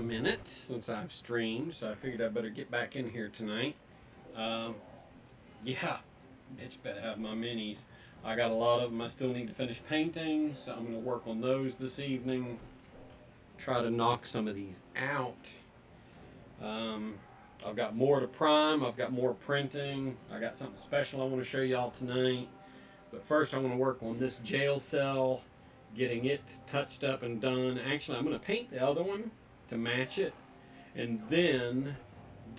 minute since I've streamed, so I figured I better get back in here tonight. Yeah, bitch better have my minis. I got a lot of them I still need to finish painting, so I'm going to work on those this evening. Try to knock some of these out. I've got more to prime. I've got more printing. I got something special I want to show y'all tonight. But first I want to work on this jail cell, getting it touched up and done. Actually, I'm going to paint the other one to match it, and then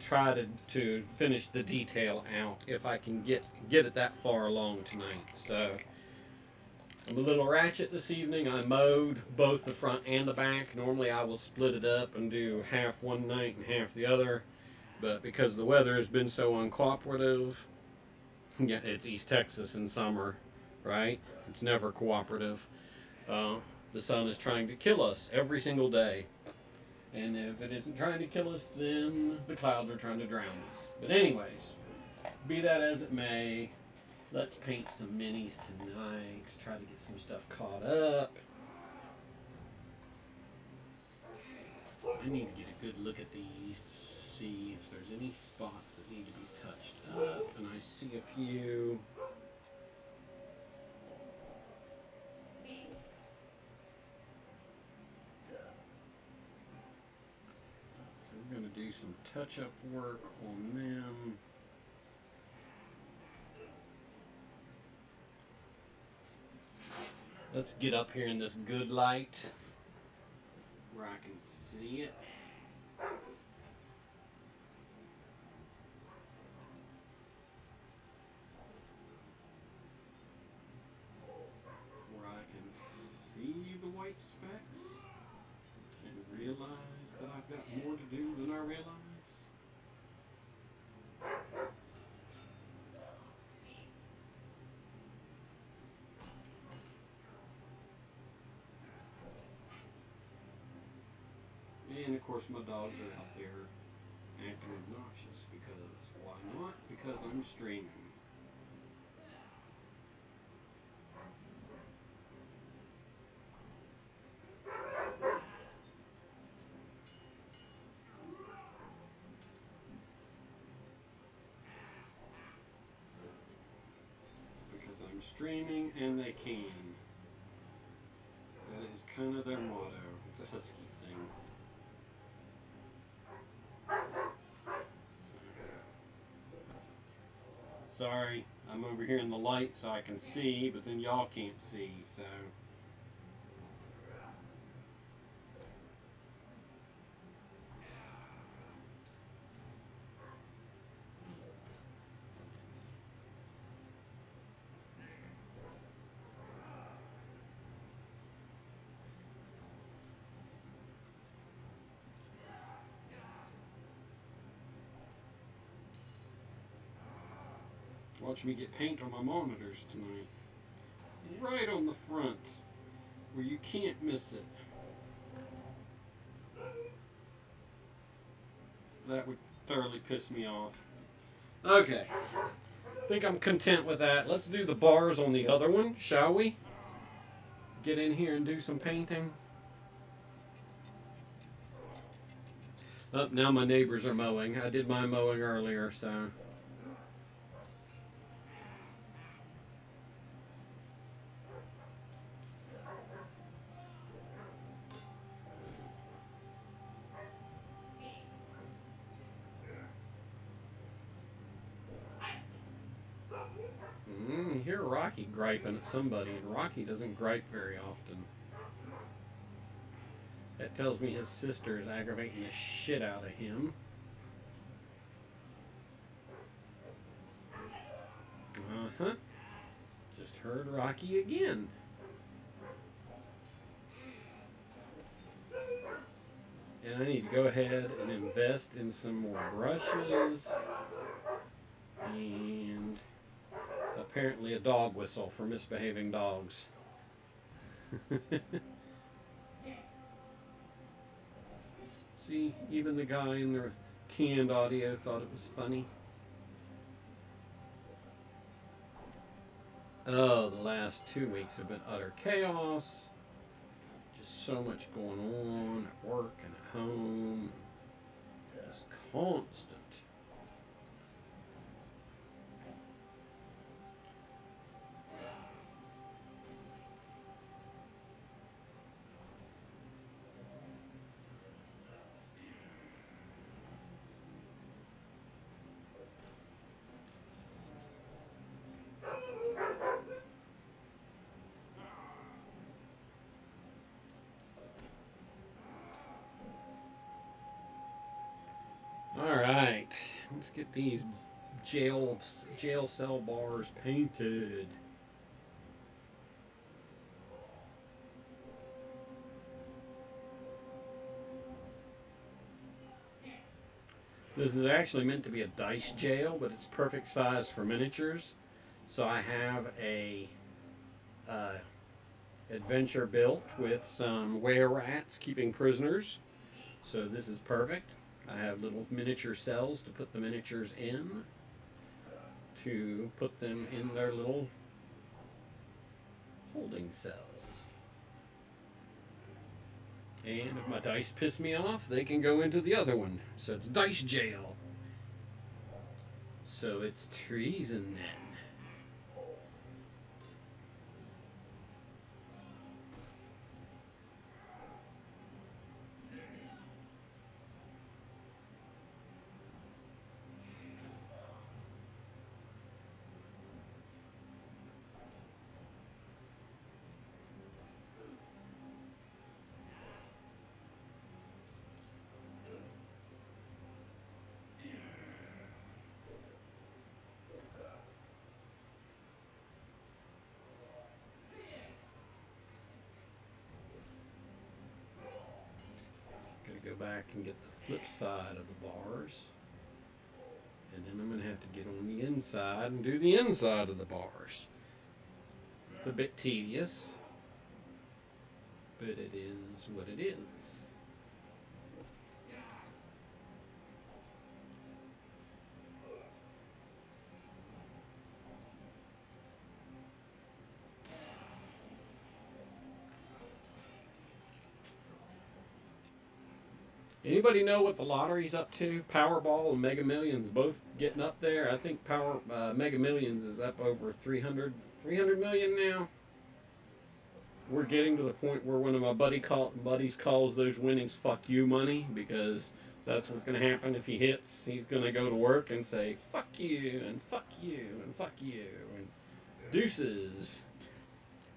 try to finish the detail out if I can get it that far along tonight. So I'm a little ratchet this evening. I mowed both the front and the back. Normally I will split it up and do half one night and half the other, but because the weather has been so uncooperative, yeah, it's East Texas in summer, right? It's never cooperative. The sun is trying to kill us every single day. And if it isn't trying to kill us, then the clouds are trying to drown us. But anyways, be that as it may, let's paint some minis tonight. Try to get some stuff caught up. I need to get a good look at these to see if there's any spots that need to be touched up. And I see a few. We're going to do some touch-up work on them. Let's get up here in this good light where I can see it. Where I can see the white specks and realize that I've got more to do than I realize. And of course my dogs are out there acting obnoxious because, why not? Because I'm streaming. Streaming and they can. That is kind of their motto. It's a Husky thing. Sorry, I'm over here in the light so I can see, but then y'all can't see, so. Watch me get paint on my monitors tonight. Right on the front, where you can't miss it. That would thoroughly piss me off. Okay, I think I'm content with that. Let's do the bars on the other one, shall we? Get in here and do some painting. Oh, now my neighbors are mowing. I did my mowing earlier, so. Hear Rocky griping at somebody, and Rocky doesn't gripe very often. That tells me his sister is aggravating the shit out of him. Uh-huh. Just heard Rocky again. And I need to go ahead and invest in some more brushes. And apparently a dog whistle for misbehaving dogs. See, even the guy in the canned audio thought it was funny. Oh, the last 2 weeks have been utter chaos. just so much going on at work and at home. Just constant. All right, let's get these jail cell bars painted. This is actually meant to be a dice jail, but it's perfect size for miniatures. So I have a uh, adventure built with some were rats keeping prisoners. So this is perfect. I have little miniature cells to put the miniatures in, to put them in their little holding cells. And if my dice piss me off, they can go into the other one. So it's dice jail. So it's treason then. Go back and get the flip side of the bars, and then I'm going to have to get on the inside and do the inside of the bars. It's a bit tedious, but it is what it is. Anybody know what the lottery's up to? Powerball and Mega Millions both getting up there. I think Mega Millions is up over 300 million now. We're getting to the point where one of my buddies calls those winnings "fuck you" money, because that's what's going to happen if he hits. He's going to go to work and say "fuck you" and "fuck you" and "fuck you" and deuces.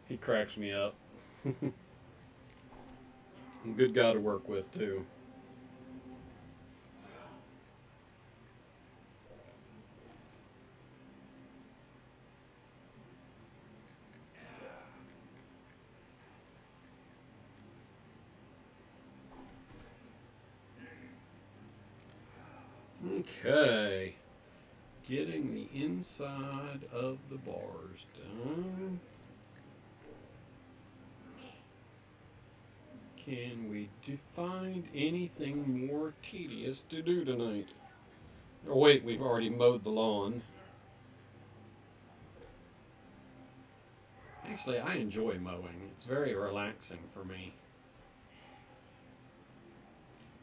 He cracks me up. Good guy to work with too. Okay, getting the inside of the bars done. Can we find anything more tedious to do tonight? Oh wait, we've already mowed the lawn. Actually, I enjoy mowing. It's very relaxing for me.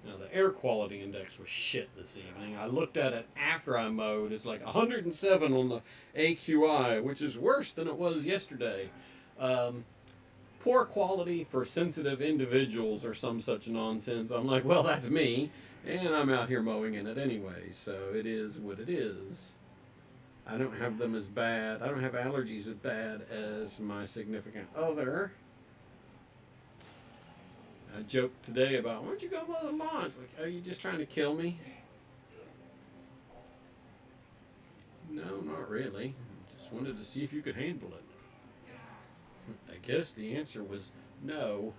Now, the air quality index was shit this evening. I looked at it after I mowed. It's like 107 on the AQI, which is worse than it was yesterday. Poor quality for sensitive individuals or some such nonsense. I'm like, well, that's me, and I'm out here mowing in it anyway, so it is what it is. I don't have them as bad. I don't have allergies as bad as my significant other. I joked today about, why don't you go mow the lawn? It's like, are you just trying to kill me? No, not really. Just wanted to see if you could handle it. I guess the answer was no.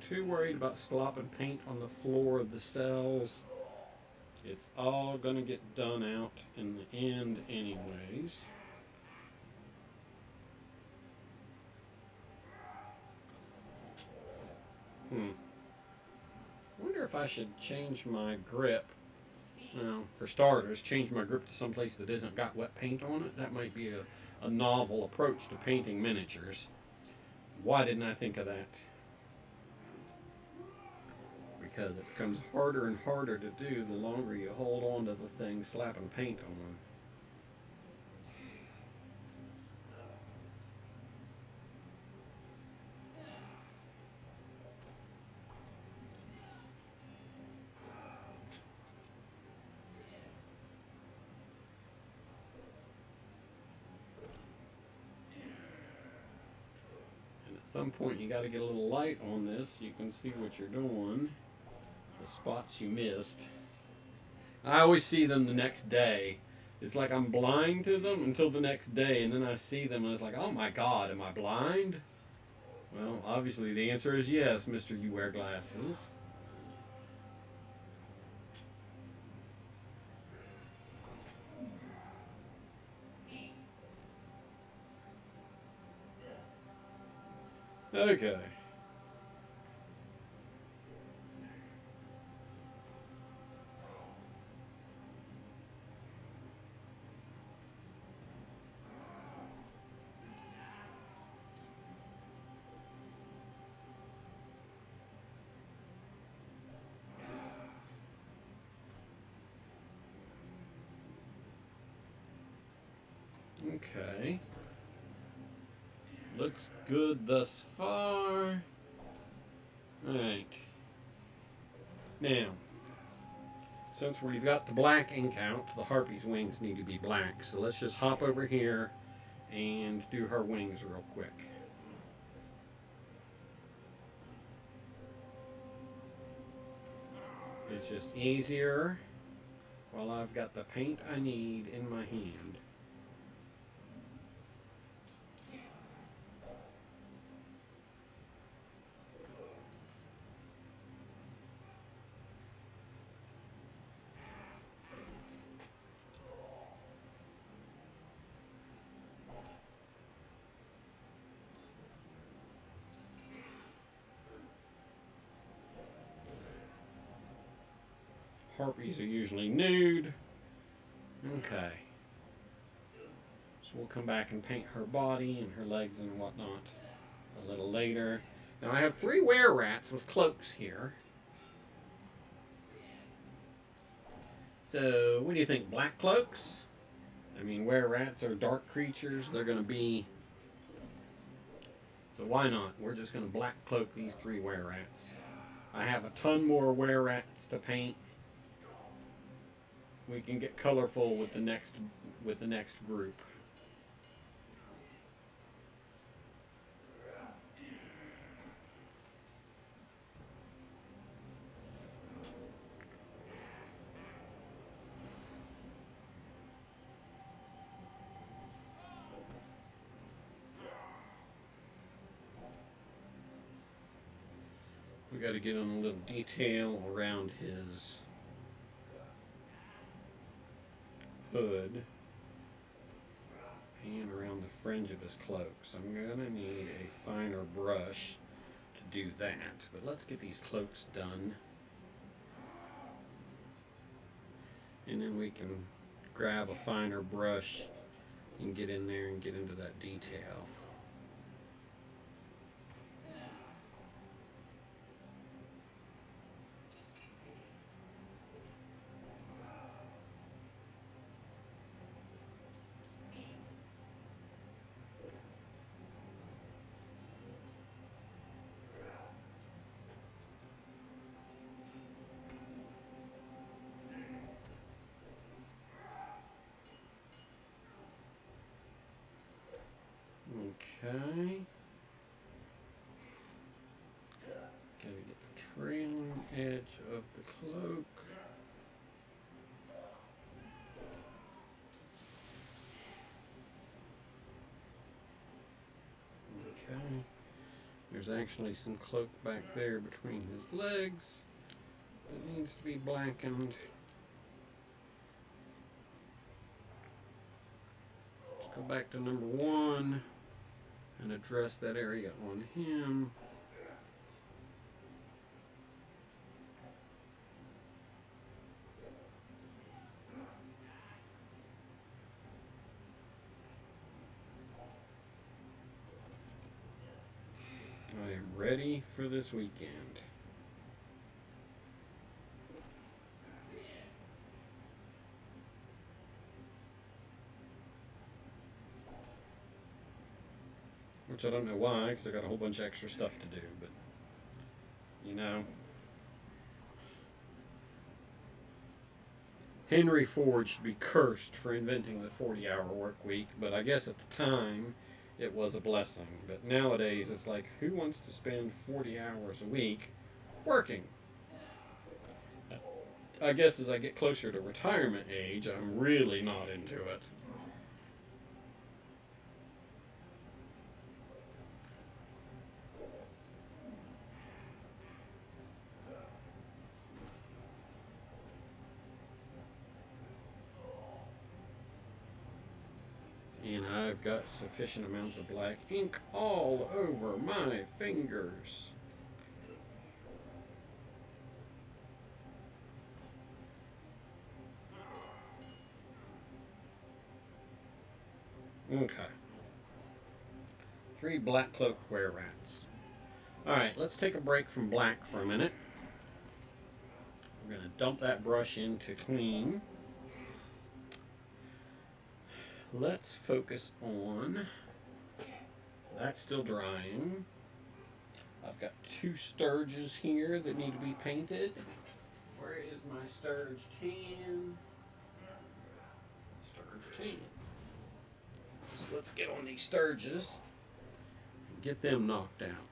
too worried about slopping paint on the floor of the cells. It's all going to get done out in the end anyways. I wonder if I should change my grip. Well, for starters, change my grip to someplace that isn't got wet paint on it. That might be a novel approach to painting miniatures. Why didn't I think of that? Because it becomes harder and harder to do the longer you hold on to the thing slapping paint on. At some point you got to get a little light on this so you can see what you're doing, the spots you missed. I always see them the next day. It's like I'm blind to them until the next day, and then I see them and it's like, oh my god, am I blind? Well, obviously the answer is yes, Mr. You wear glasses. Okay. Okay. Looks good thus far. Alright. Now, since we've got the black ink out, the harpy's wings need to be black. So let's just hop over here and do her wings real quick. It's just easier while I've got the paint I need in my hand. Harpies are usually nude. Okay. So we'll come back and paint her body and her legs and whatnot a little later. Now I have 3 were-rats with cloaks here. So what do you think? Black cloaks? I mean, were-rats are dark creatures. They're going to be... So why not? We're just going to black cloak these 3 were-rats. I have a ton more were-rats to paint. We can get colorful with the next group. We got to get on a little detail around his hood and around the fringe of his cloak. So I'm going to need a finer brush to do that. But let's get these cloaks done. And then we can grab a finer brush and get in there and get into that detail. Okay. Gotta get the trailing edge of the cloak. Okay. There's there's actually some cloak back there between his legs that needs to be blackened. Let's go back to number 1 and address that area on him. I am ready for this weekend. Which I don't know why, because I got a whole bunch of extra stuff to do, but you know. Henry Ford should be cursed for inventing the 40-hour work week, but I guess at the time it was a blessing. But nowadays it's like, who wants to spend 40 hours a week working? I guess as I get closer to retirement age, I'm really not into it. And I've got sufficient amounts of black ink all over my fingers. Okay. 3 black cloak were rats. Alright, let's take a break from black for a minute. We're going to dump that brush into clean. Let's focus on, that's still drying. I've got 2 sturges here that need to be painted. Where is my sturge tan? Sturge tan. So let's get on these sturges and get them knocked out.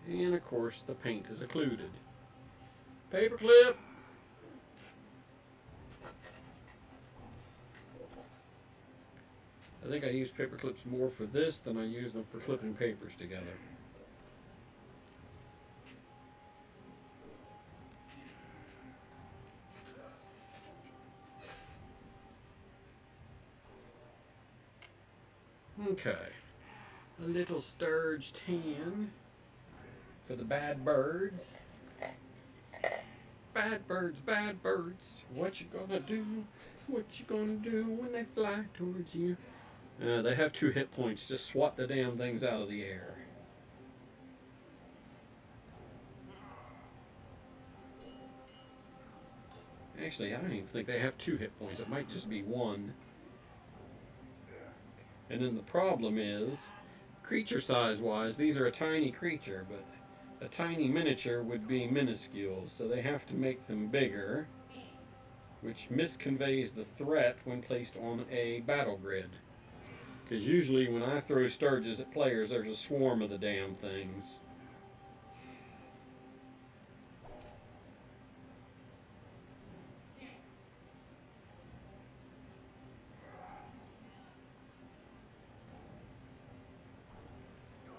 And of course the paint is occluded. Paper clip. I think I use paper clips more for this than I use them for clipping papers together. Okay, a little sturge tan for the bad birds. Bad birds, bad birds. What you gonna do? What you gonna do when they fly towards you? They have 2 hit points. Just swat the damn things out of the air. Actually, I don't even think they have 2 hit points. It might just be 1. And then the problem is, creature size wise, these are a tiny creature, but a tiny miniature would be minuscule, so they have to make them bigger, which misconveys the threat when placed on a battle grid. Because usually when I throw sturges at players, there's a swarm of the damn things.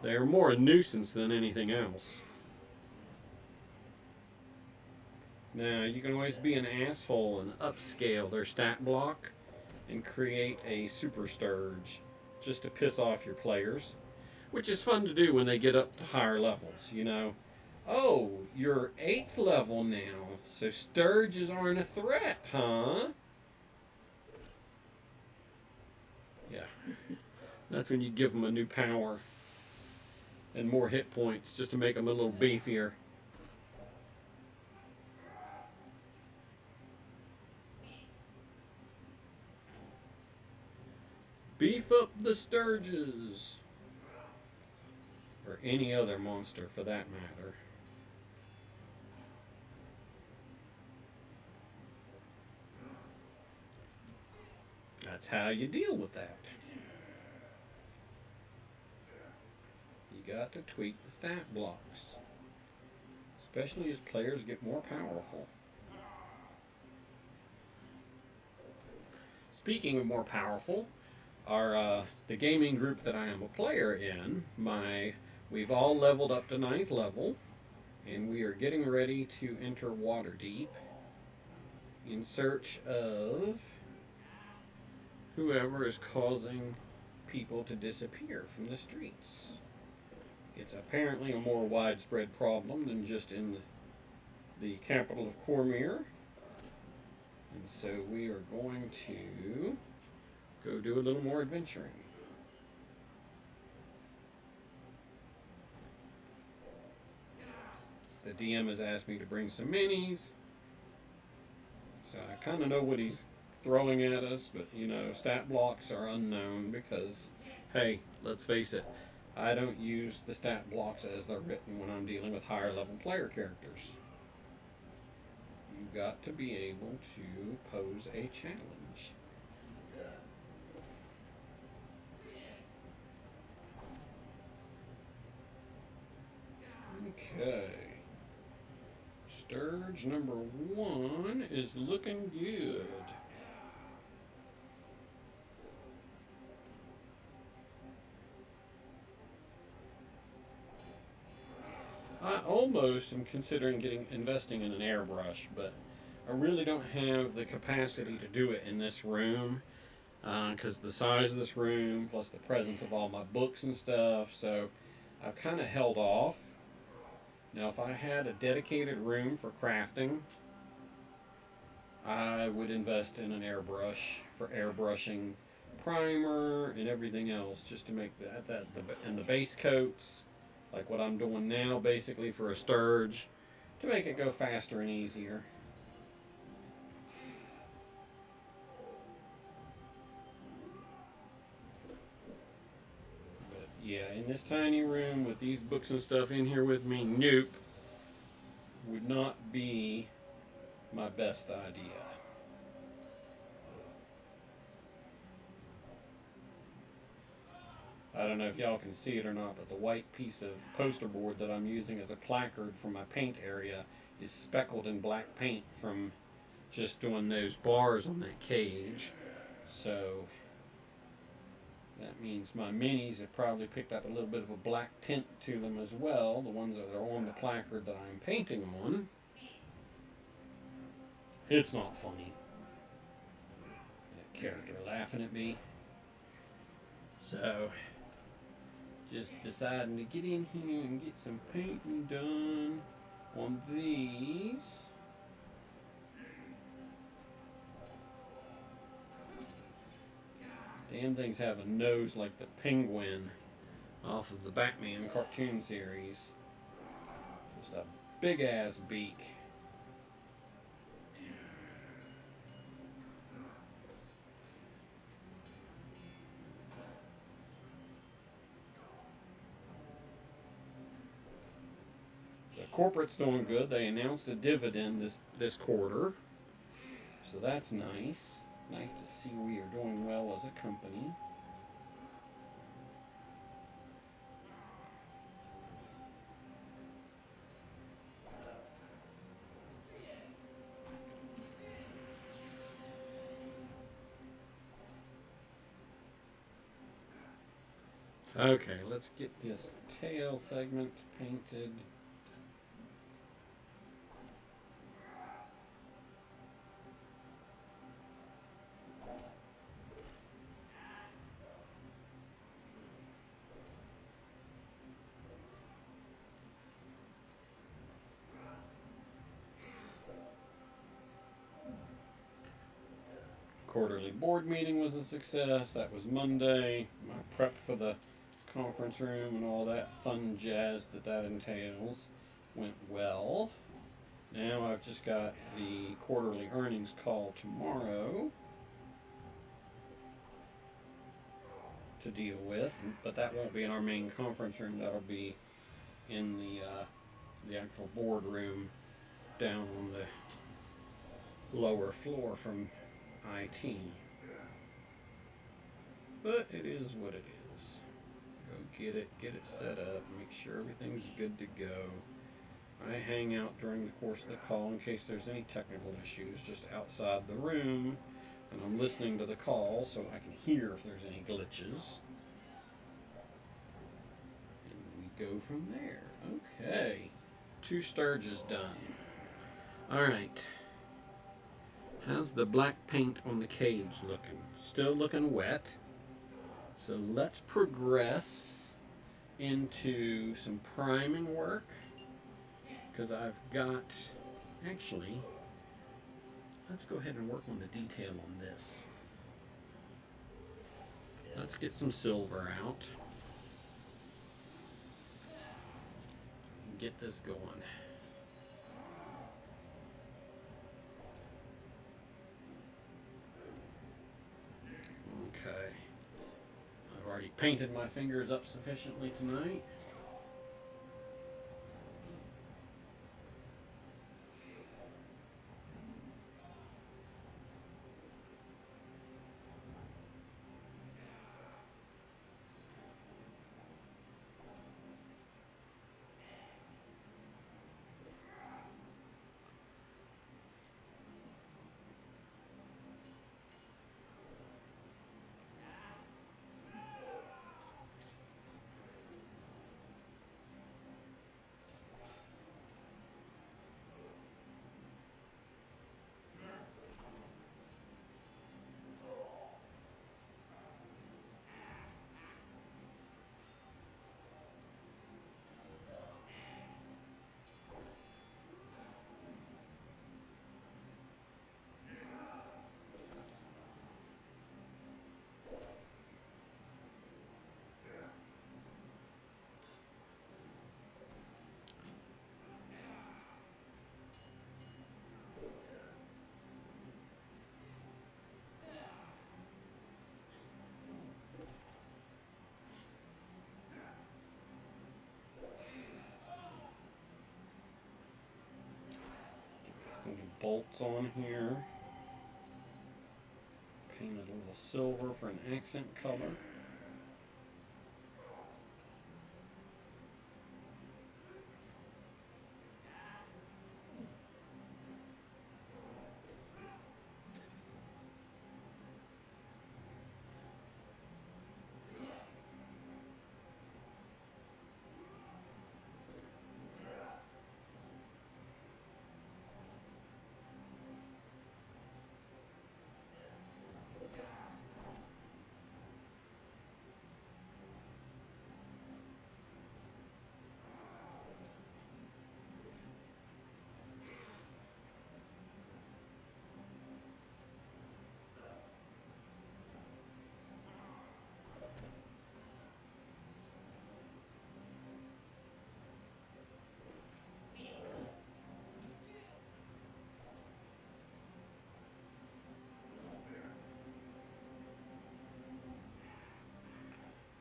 They are more a nuisance than anything else. Now, you can always be an asshole and upscale their stat block and create a super sturge just to piss off your players, which is fun to do when they get up to higher levels, you know. Oh, you're 8th level now, so sturges aren't a threat, huh? Yeah, that's when you give them a new power and more hit points just to make them a little beefier. Beef up the sturges. Or any other monster for that matter. That's how you deal with that. You got to tweak the stat blocks. Especially as players get more powerful. Speaking of more powerful, our the gaming group that I am a player in, we've all leveled up to 9th level, and we are getting ready to enter Waterdeep in search of whoever is causing people to disappear from the streets. It's apparently a more widespread problem than just in the capital of Cormyr. And so we are going to go do a little more adventuring. The DM has asked me to bring some minis. So I kind of know what he's throwing at us, but you know, stat blocks are unknown because, hey, let's face it, I don't use the stat blocks as they're written when I'm dealing with higher level player characters. You've got to be able to pose a challenge. Okay. Sturge number 1 is looking good. I almost am considering investing in an airbrush, but I really don't have the capacity to do it in this room because the size of this room plus the presence of all my books and stuff, so I've kind of held off. Now if I had a dedicated room for crafting, I would invest in an airbrush for airbrushing primer and everything else, just to make and the base coats, like what I'm doing now basically for a Sturge, to make it go faster and easier. But yeah, in this tiny room with these books and stuff in here with me, nope, would not be my best idea. I don't know if y'all can see it or not, but the white piece of poster board that I'm using as a placard for my paint area is speckled in black paint from just doing those bars on that cage. So that means my minis have probably picked up a little bit of a black tint to them as well, the ones that are on the placard that I'm painting on. It's not funny. That character laughing at me. So just deciding to get in here and get some painting done on these. Damn things have a nose like the penguin off of the Batman cartoon series. Just a big ass beak. Corporate's doing good. They announced a dividend this quarter, so that's nice. Nice to see we are doing well as a company. Okay, let's get this tail segment painted. Quarterly board meeting was a success. That was Monday. My prep for the conference room and all that fun jazz that entails went well. Now I've just got the quarterly earnings call tomorrow to deal with, but that won't be in our main conference room. That'll be in the actual board room down on the lower floor from IT. But it is what it is. Go get it set up, make sure everything's good to go. I hang out during the course of the call in case there's any technical issues just outside the room And I'm listening to the call so I can hear if there's any glitches. And we go from there. Okay. 2 Sturges done. Alright. How's the black paint on the cage looking? Still looking wet. So let's progress into some priming work. Because I've got, actually, let's go ahead and work on the detail on this. Let's get some silver out. And get this going. Okay. I've already painted my fingers up sufficiently tonight. Some bolts on here. Painted a little silver for an accent color.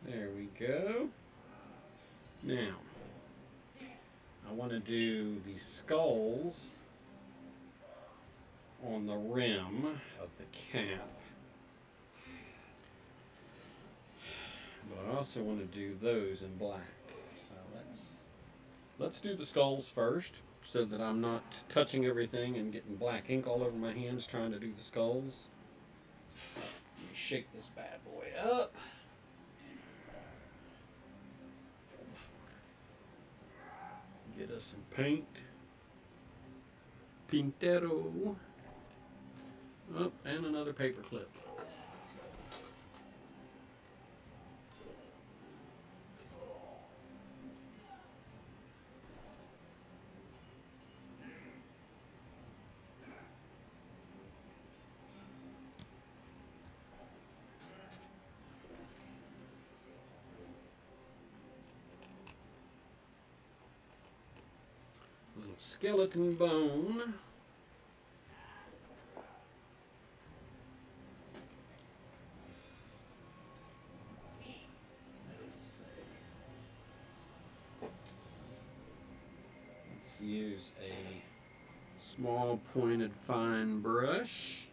There we go. Now, I want to do the skulls on the rim of the cap. But I also want to do those in black. So let's do the skulls first so that I'm not touching everything and getting black ink all over my hands trying to do the skulls. Let me shake this bad boy up. Get us some paint. Pintero. Oh, and another paper clip. Little skeleton bone. Let's use a small pointed fine brush.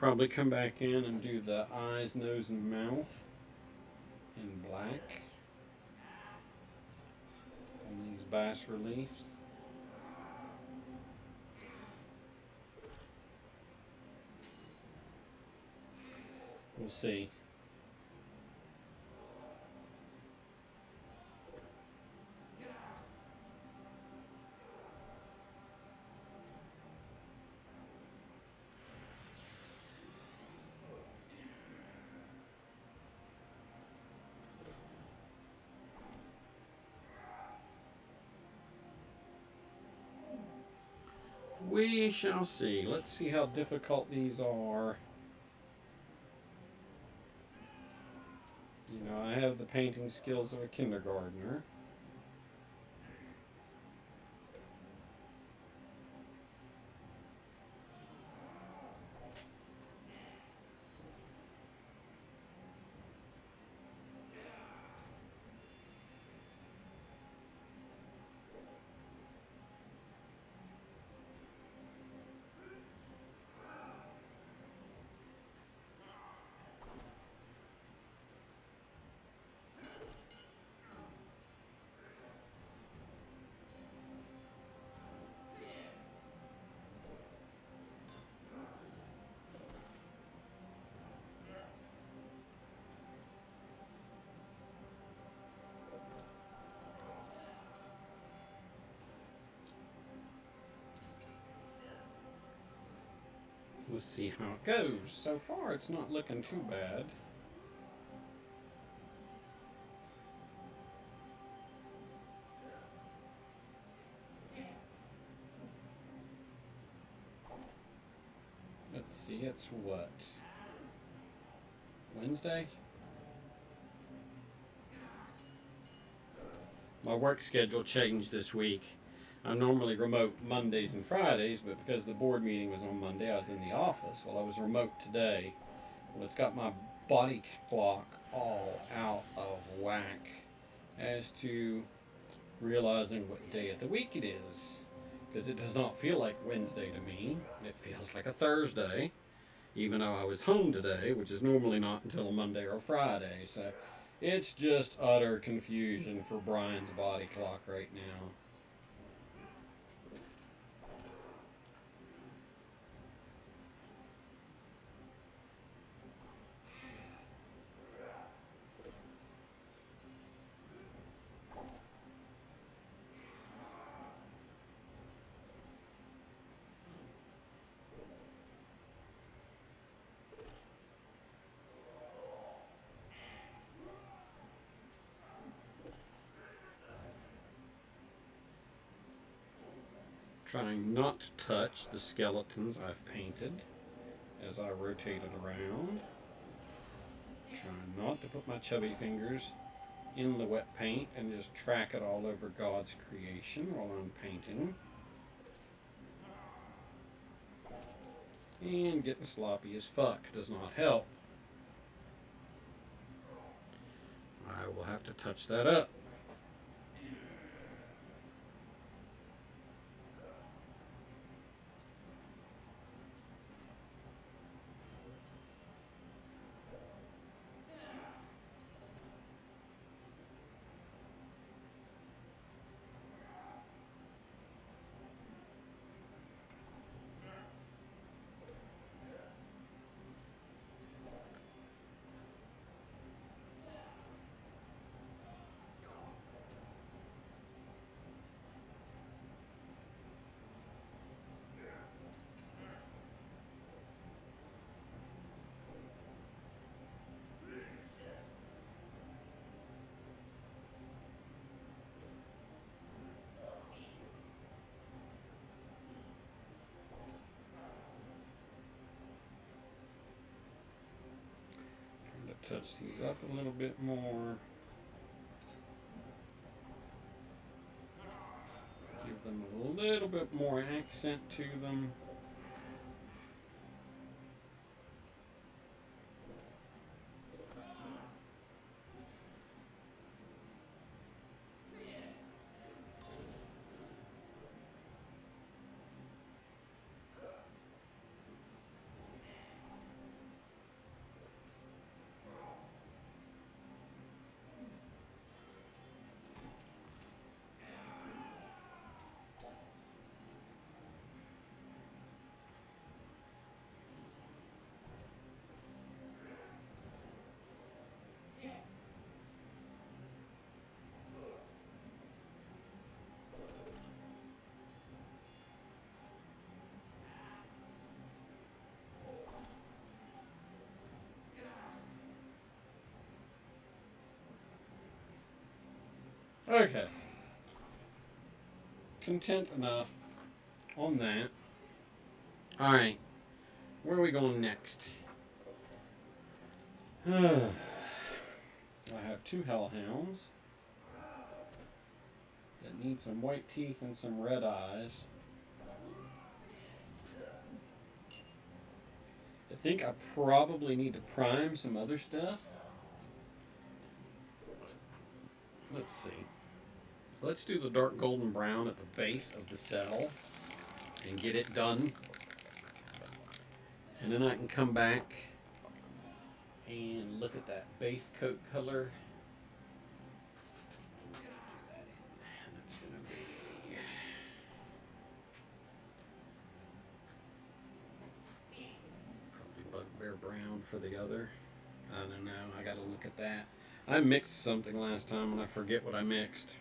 probably come back in and do the eyes, nose, and mouth in black on these bas reliefs. We'll see. We shall see. Let's see how difficult these are. You know, I have the painting skills of a kindergartner. We'll see how it goes. So far, it's not looking too bad. Let's see, it's what? Wednesday? My work schedule changed this week. I'm normally remote Mondays and Fridays, but because the board meeting was on Monday, I was in the office. Well, I was remote today. Well, it's got my body clock all out of whack as to realizing what day of the week it is. Because it does not feel like Wednesday to me. It feels like a Thursday, even though I was home today, which is normally not until a Monday or Friday. So it's just utter confusion for Brian's body clock right now. Trying not to touch the skeletons I've painted as I rotate it around. Trying not to put my chubby fingers in the wet paint and just track it all over God's creation while I'm painting. And getting sloppy as fuck does not help. I will have to touch that up. Touch these up a little bit more. Give them a little bit more accent to them. Okay. Content enough on that. Alright. Where are we going next? I have two hellhounds that need some white teeth and some red eyes. I think I probably need to prime some other stuff. Let's see. Let's do the dark golden brown at the base of the cell and get it done. And then I can come back and look at that base coat color. That's going to be probably bugbear brown for the other. I don't know. I got to look at that. I mixed something last time and I forget what I mixed.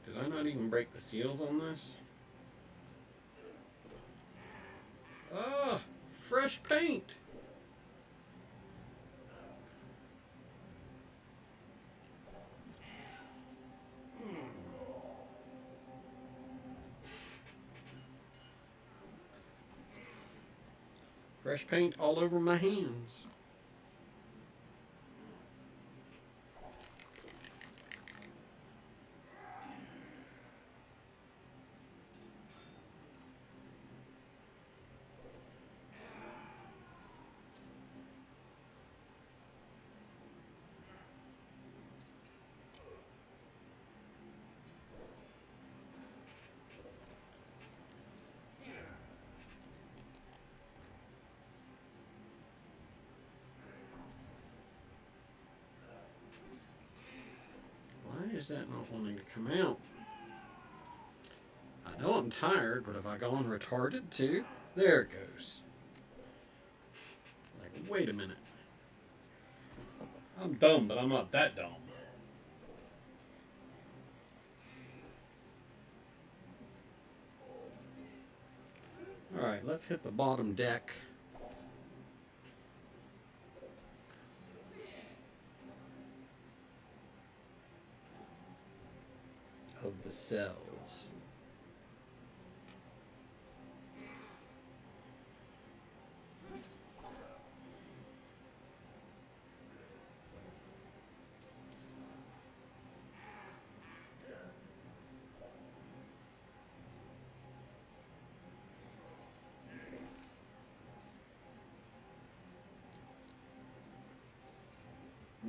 Did I not even break the seals on this? Ah, fresh paint. Fresh paint all over my hands. Why is that not wanting to come out? I know I'm tired, but have I gone retarded too? There it goes. Like, wait a minute. I'm dumb, but I'm not that dumb. Alright, let's hit the bottom deck. Of the cells.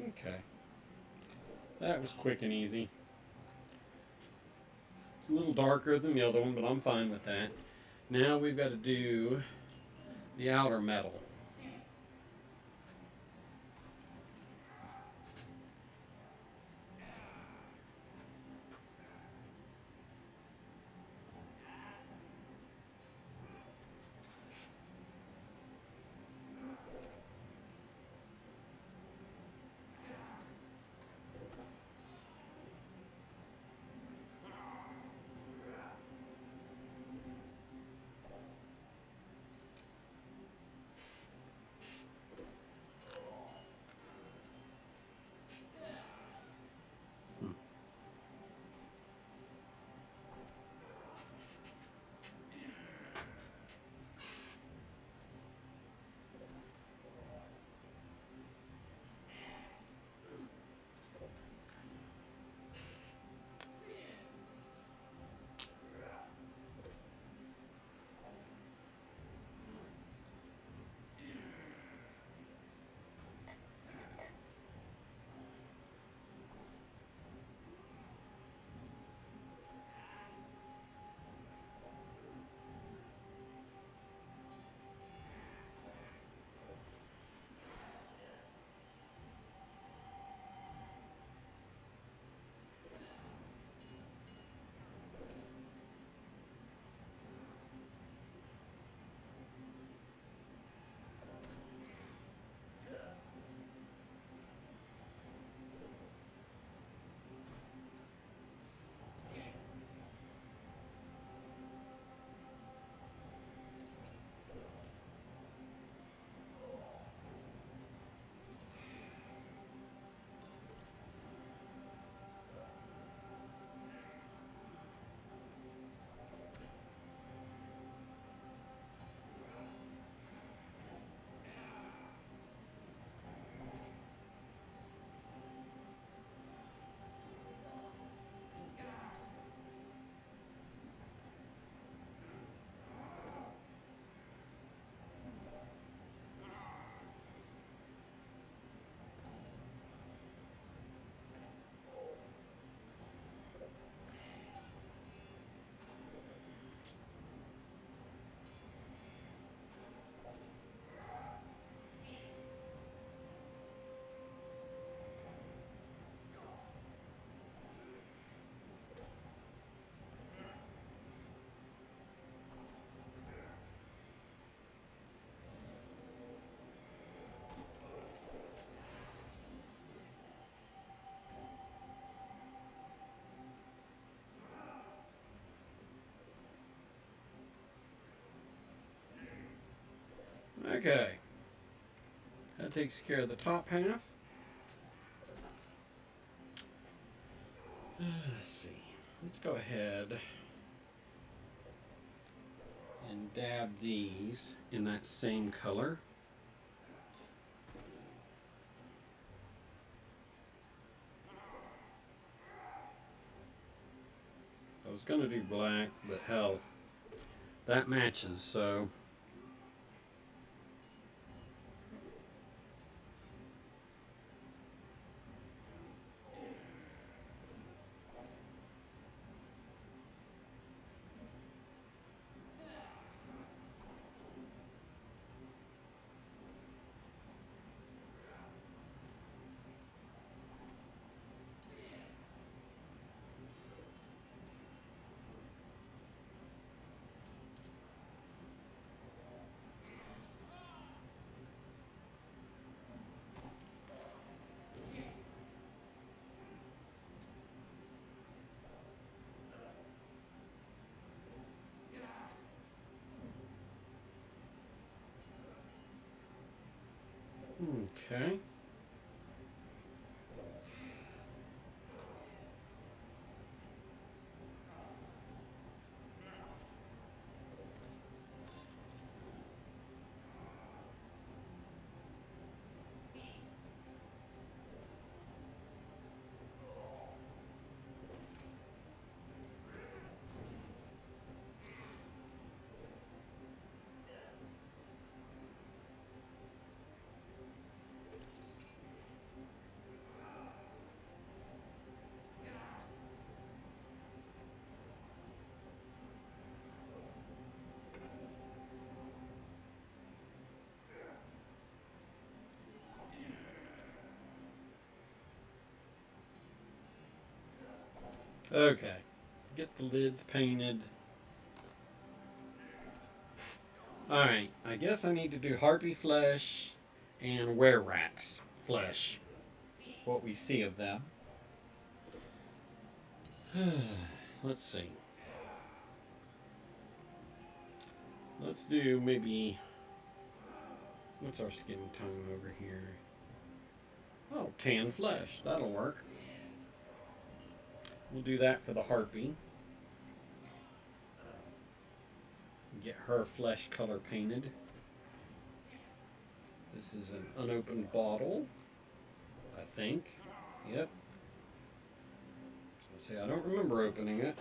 Okay. That was quick and easy. It's a little darker than the other one, but I'm fine with that. Now we've got to do the outer metal. Okay. That takes care of the top half. Let's see. Let's go ahead and dab these in that same color. I was going to do black, but hell, that matches, so. Okay. Okay. Get the lids painted. Alright, I guess I need to do harpy flesh and were-rats flesh. What we see of them. Let's see. Let's do maybe. What's our skin tone over here? Oh, tan flesh. That'll work. We'll do that for the harpy. Get her flesh color painted. This is an unopened bottle, I think. Yep. Let's see, I don't remember opening it.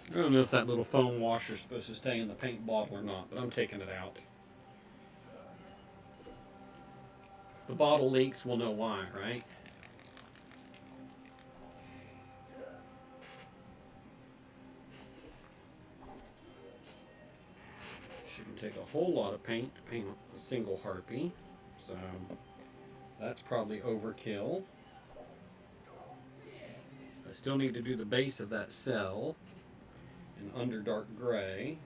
I don't know if that little foam washer is supposed to stay in the paint bottle or not, but I'm taking it out. If the bottle leaks, we'll know why, right? Shouldn't take a whole lot of paint to paint a single harpy, so that's probably overkill. I still need to do the base of that cell in underdark gray.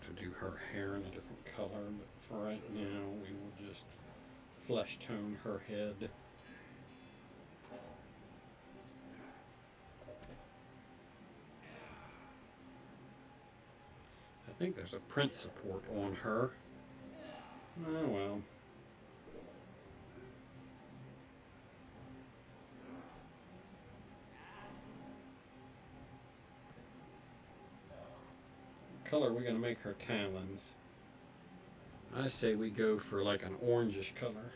To do her hair in a different color, but for right now we will just flesh tone her head. I think there's a print support on her. Oh well. color are we going to make her talons? I say we go for like an orangish color.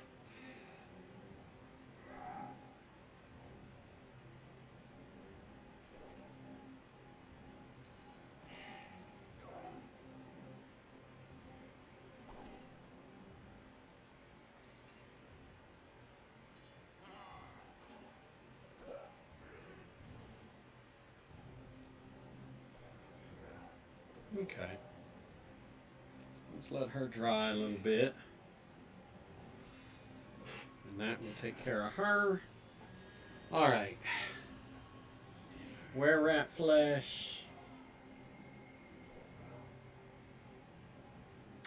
Okay. Let's let her dry a little bit. And that will take care of her. Alright. Were rat flesh.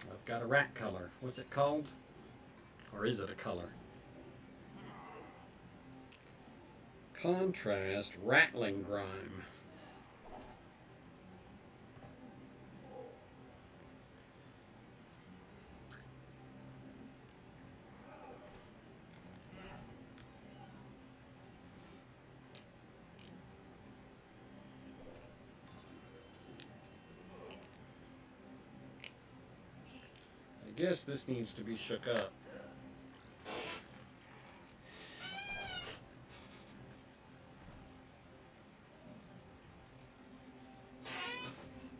I've got a rat color. What's it called? Or is it a color? Contrast rattling grime. I guess this needs to be shook up.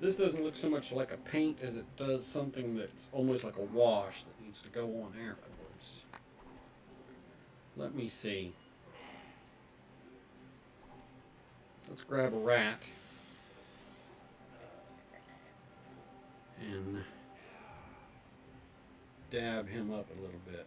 This doesn't look so much like a paint as it does something that's almost like a wash that needs to go on afterwards. Let me see. Let's grab a rat and dab him up a little bit.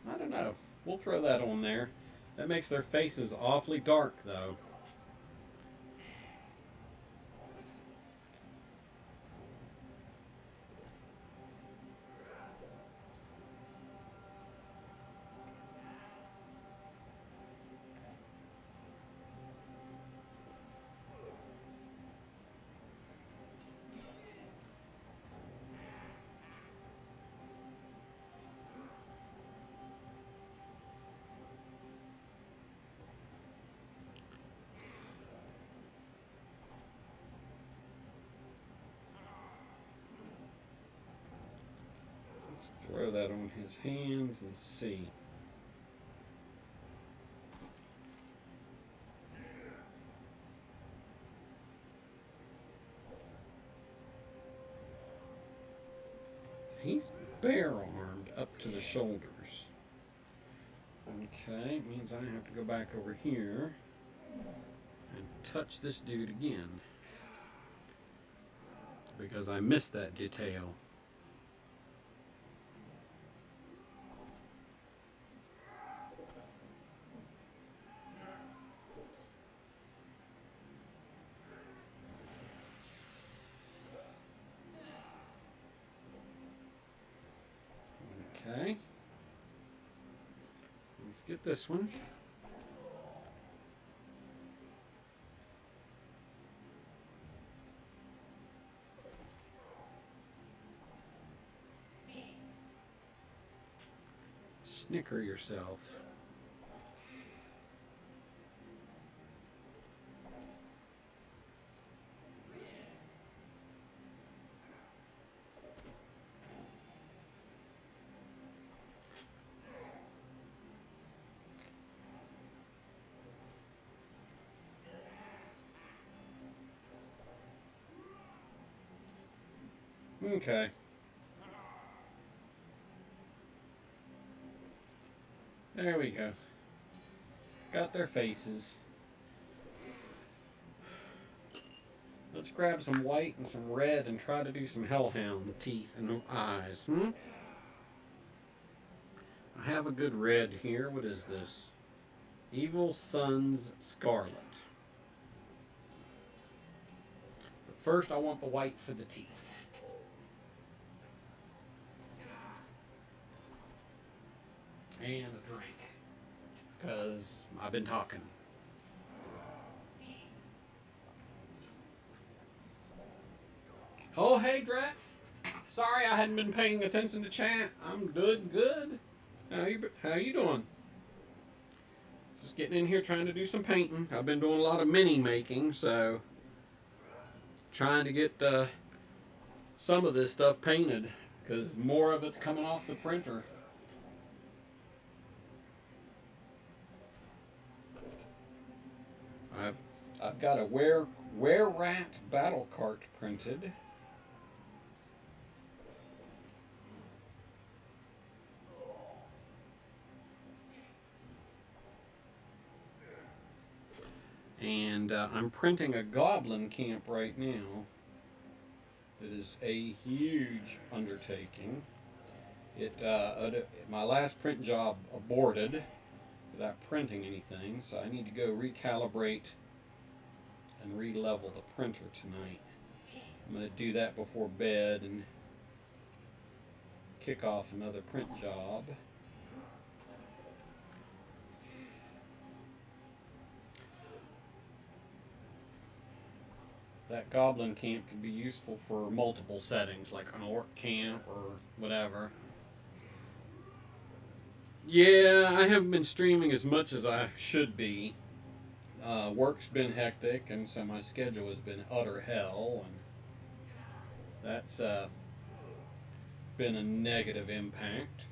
I don't know. We'll throw that on there. That makes their faces awfully dark, though. Throw that on his hands and see. He's bare-armed up to the shoulders. Okay, it means I have to go back over here and touch this dude again because I missed that detail. Okay, let's get this one. Snicker yourself. Okay. There we go. got their faces. Let's grab some white and some red and try to do some hellhound teeth and eyes. I have a good red here. What is this? Evil Sun's Scarlet. But first I want the white for the teeth. And a drink, because I've been talking. Oh, hey, Drax. Sorry I hadn't been paying attention to chat. I'm doing good. How you doing? Just getting in here trying to do some painting. I've been doing a lot of mini making, so trying to get some of this stuff painted, because more of it's coming off the printer. I've got a Were-Rat battle cart printed. And I'm printing a goblin camp right now. It is a huge undertaking. My last print job aborted without printing anything, so I need to go recalibrate and re-level the printer tonight. I'm going to do that before bed and kick off another print job. That goblin camp could be useful for multiple settings, like an orc camp or whatever. Yeah, I haven't been streaming as much as I should be. Work's been hectic, and so my schedule has been utter hell, and that's been a negative impact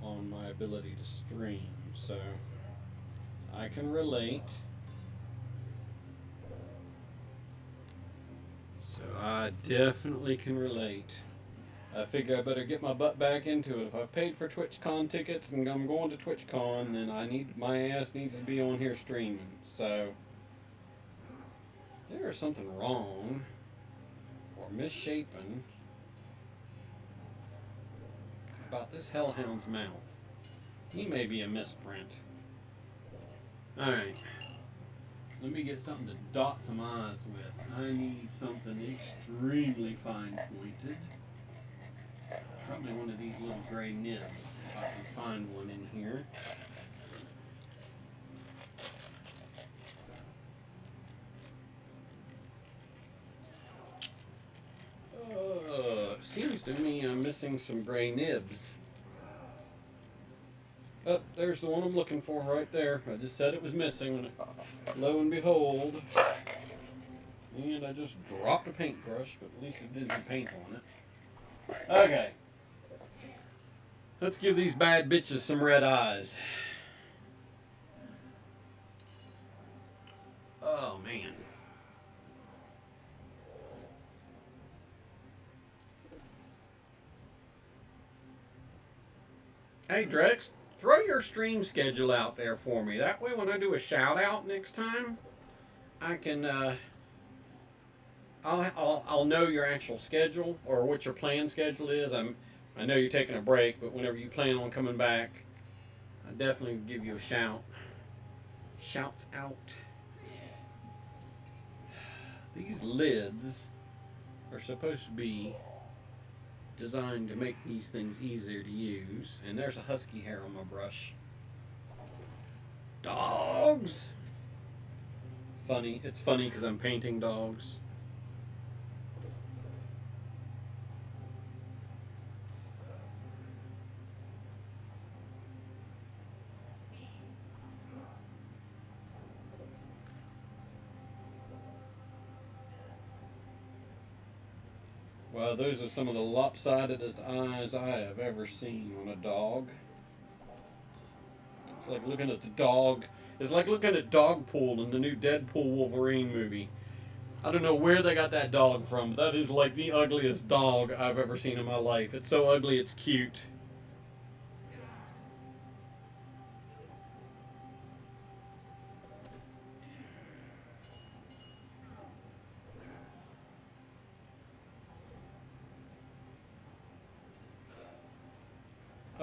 on my ability to stream. So I can relate. So I definitely can relate. I figure I better get my butt back into it. If I've paid for TwitchCon tickets and I'm going to TwitchCon, then my ass needs to be on here streaming. So there is something wrong or misshapen about this hellhound's mouth. He may be a misprint. Alright. Let me get something to dot some eyes with. I need something extremely fine pointed. Probably one of these little gray nibs, if I can find one in here. Seems to me I'm missing some gray nibs. Oh, there's the one I'm looking for right there. I just said it was missing, and lo and behold. And I just dropped a paintbrush, but at least it did some paint on it. Okay. Let's give these bad bitches some red eyes. Oh, man. Hey, Drex, throw your stream schedule out there for me. That way when I do a shout out next time, I can, I'll know your actual schedule or what your planned schedule is. I know you're taking a break, but whenever you plan on coming back, I definitely give you a shout. Shouts out. These lids are supposed to be designed to make these things easier to use. And there's a husky hair on my brush. Dogs! Funny. It's funny because I'm painting dogs. Well, those are some of the lopsidedest eyes I have ever seen on a dog. It's like looking at the dog. It's like looking at Dogpool in the new Deadpool Wolverine movie. I don't know where they got that dog from, but that is like the ugliest dog I've ever seen in my life. It's so ugly, it's cute.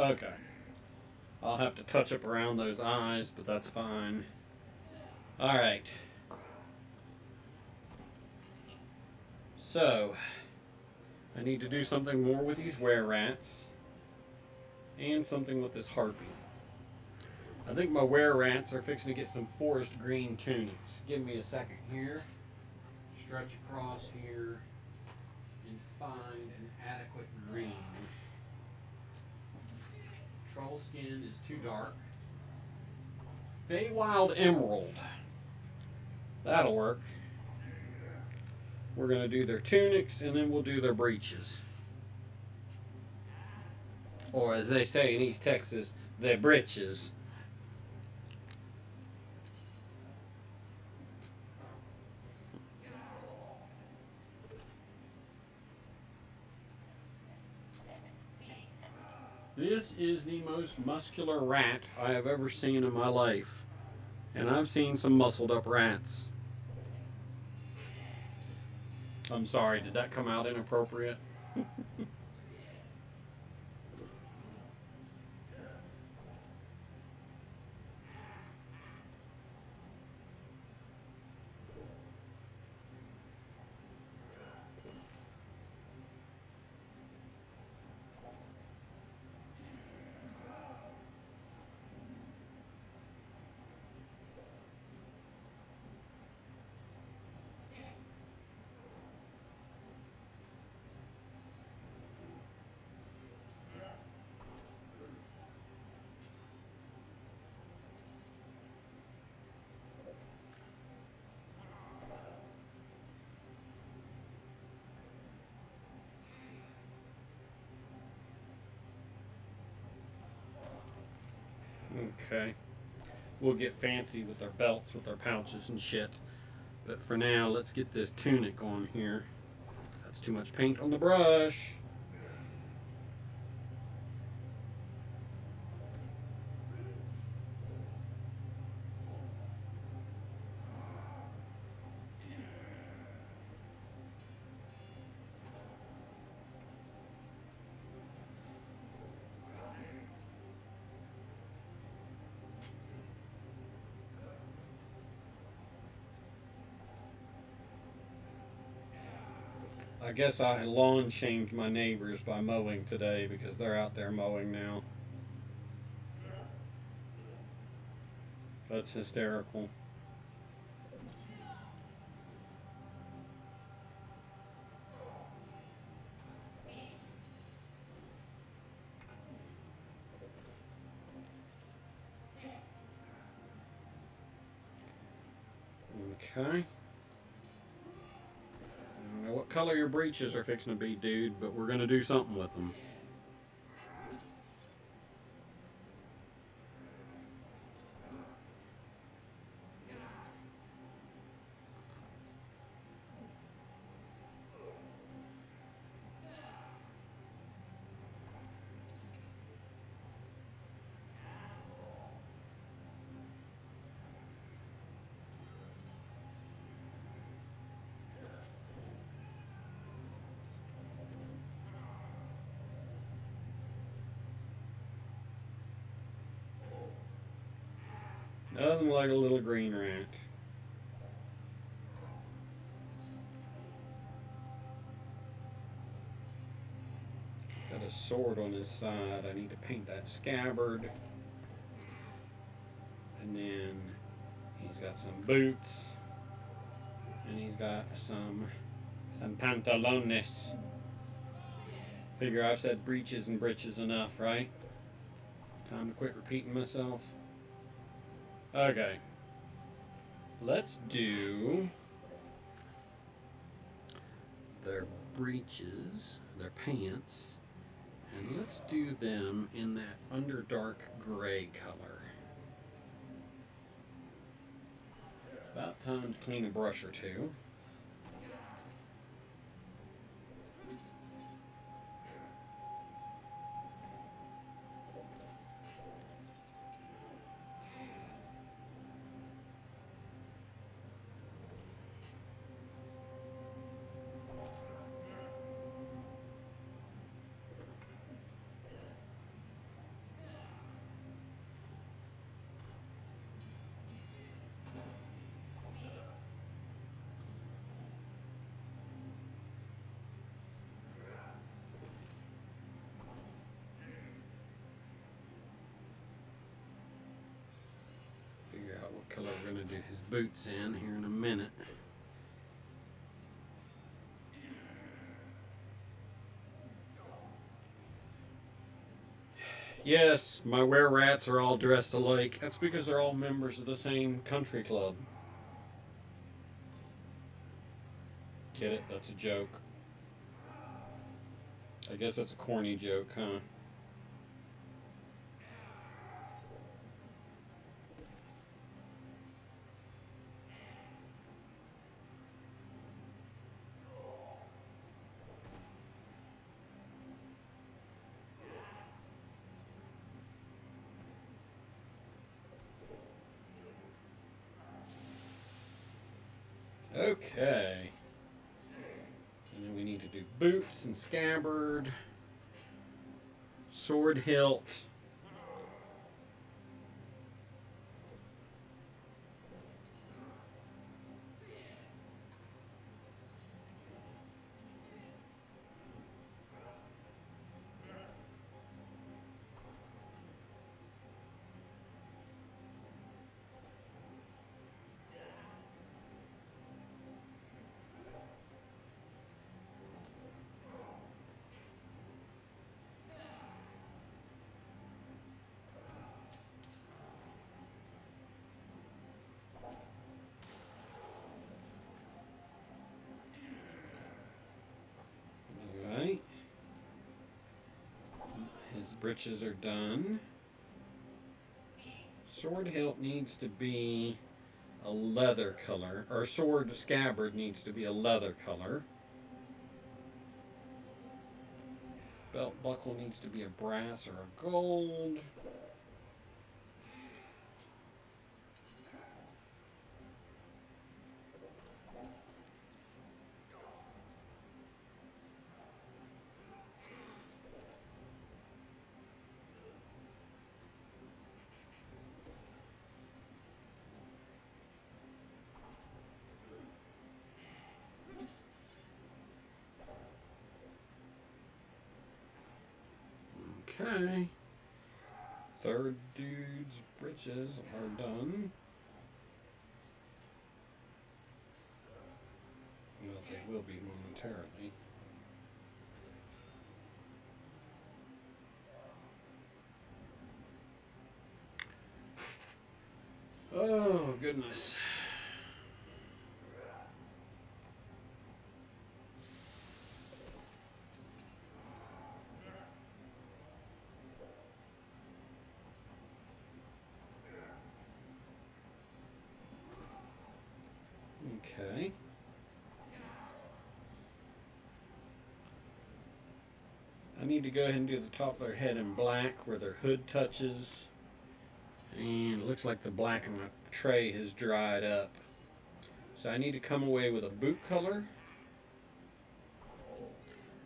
Okay. I'll have to touch up around those eyes, but that's fine. Alright. So, I need to do something more with these were-rats. And something with this harpy. I think my were-rats are fixing to get some forest green tunics. Give me a second here. Stretch across here and find an adequate green. Troll skin is too dark. Feywild Emerald. That'll work. We're going to do their tunics and then we'll do their breeches. Or as they say in East Texas, their breeches. This is the most muscular rat I have ever seen in my life. And I've seen some muscled up rats. I'm sorry, did that come out inappropriate? Okay. We'll get fancy with our belts, with our pouches and shit. But for now, let's get this tunic on here. That's too much paint on the brush. I guess I lawn shamed my neighbors by mowing today because they're out there mowing now. That's hysterical. Okay. I don't know what color your breeches are fixing to be, dude, but we're going to do something with them. Nothing like a little green rat. Got a sword on his side. I need to paint that scabbard. And then he's got some boots. And he's got some pantalones. Figure I've said breeches and breeches enough, right? Time to quit repeating myself. Okay. Let's do their breeches, their pants, and let's do them in that underdark gray color. About time to clean a brush or two. We're going to do his boots in here in a minute. Yes, my were-rats are all dressed alike. That's because they're all members of the same country club. Get it? That's a joke. I guess that's a corny joke, huh? Okay. And then we need to do boots and scabbard, sword hilt. Alright. His breeches are done. Sword hilt needs to be a leather color, or sword scabbard needs to be a leather color. Belt buckle needs to be a brass or a gold. Okay. Third dude's breeches are done. Well, they will be momentarily. Oh, goodness. Okay. I need to go ahead and do the top of their head in black where their hood touches. And it looks like the black in my tray has dried up. So I need to come away with a boot color.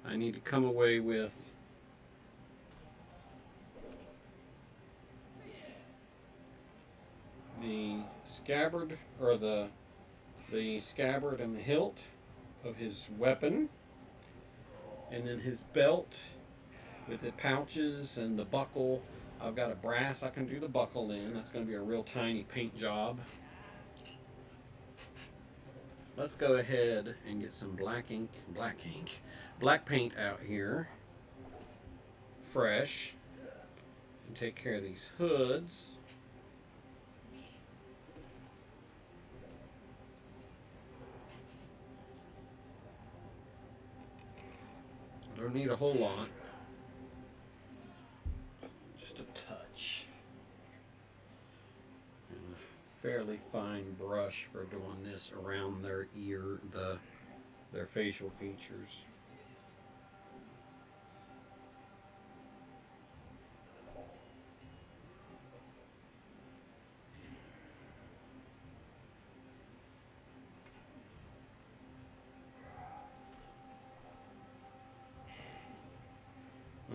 I need to come away with the scabbard, or the scabbard and the hilt of his weapon. And then his belt with the pouches and the buckle. I've got a brass I can do the buckle in. That's going to be a real tiny paint job. Let's go ahead and get some black paint out here. Fresh. And take care of these hoods. Don't need a whole lot. Just a touch. And a fairly fine brush for doing this around their ear, their facial features.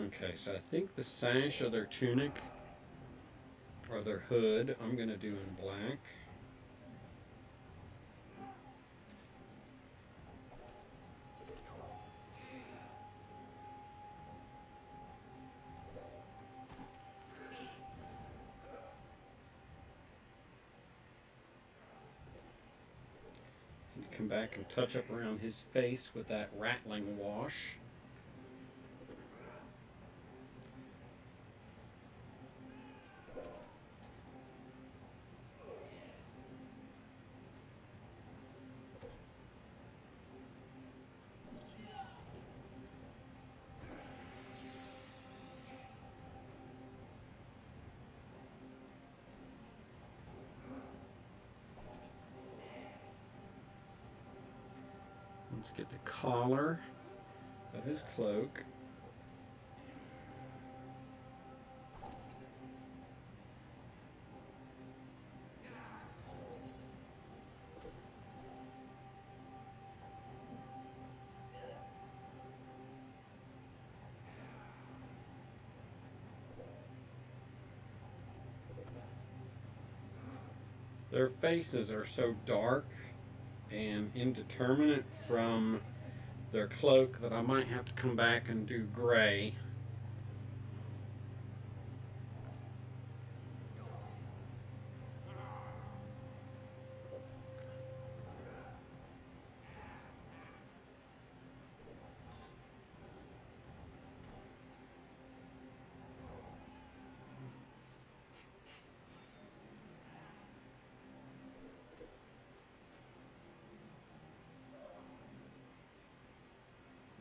Okay, so I think the sash of their tunic or their hood I'm going to do in black. come back and touch up around his face with that rattling wash. Let's get the collar of his cloak. Their faces are so dark and indeterminate from their cloak that I might have to come back and do gray.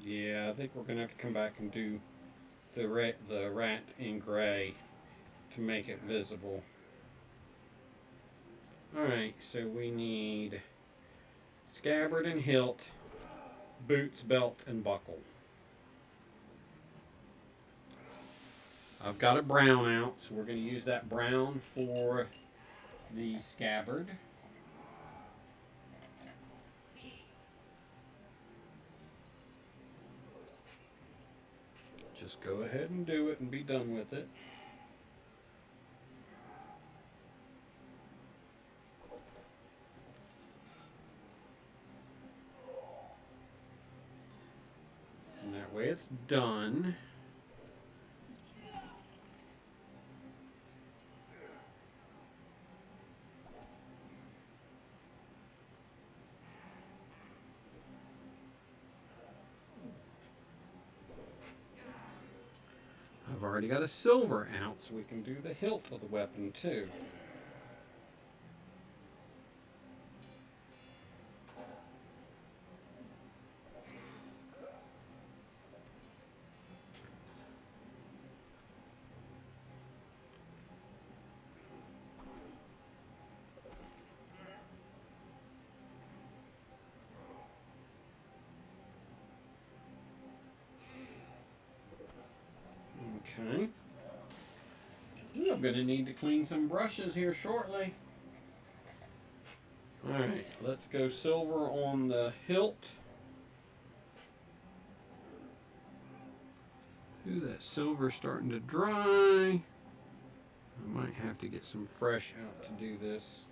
Yeah, I think we're going to have to come back and do the rat in gray to make it visible. Alright, so we need scabbard and hilt, boots, belt, and buckle. I've got a brown out, so we're going to use that brown for the scabbard. Just go ahead and do it and be done with it. And that way it's done. I've already got a silver out, so we can do the hilt of the weapon too. Okay. Ooh, I'm going to need to clean some brushes here shortly. Alright, let's go silver on the hilt. Ooh, that silver's starting to dry. I might have to get some fresh out to do this.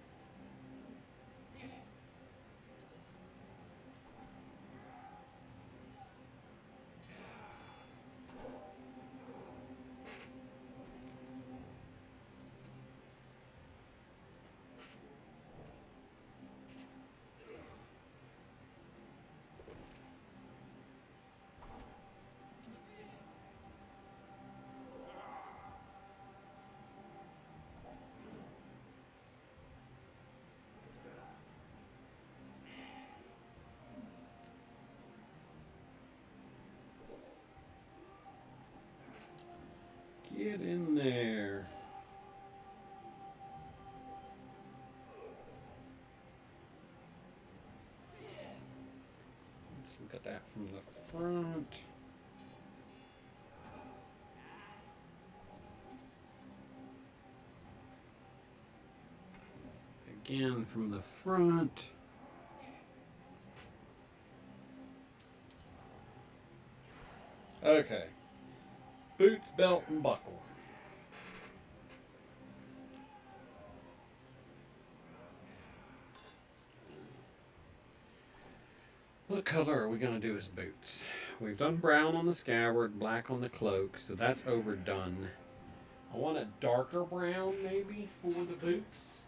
Get in there. Let's look at that from the front. Again from the front. Okay. Boots, belt, and buckle. What color are we going to do as boots? We've done brown on the scabbard, black on the cloak, so that's overdone. I want a darker brown maybe for the boots.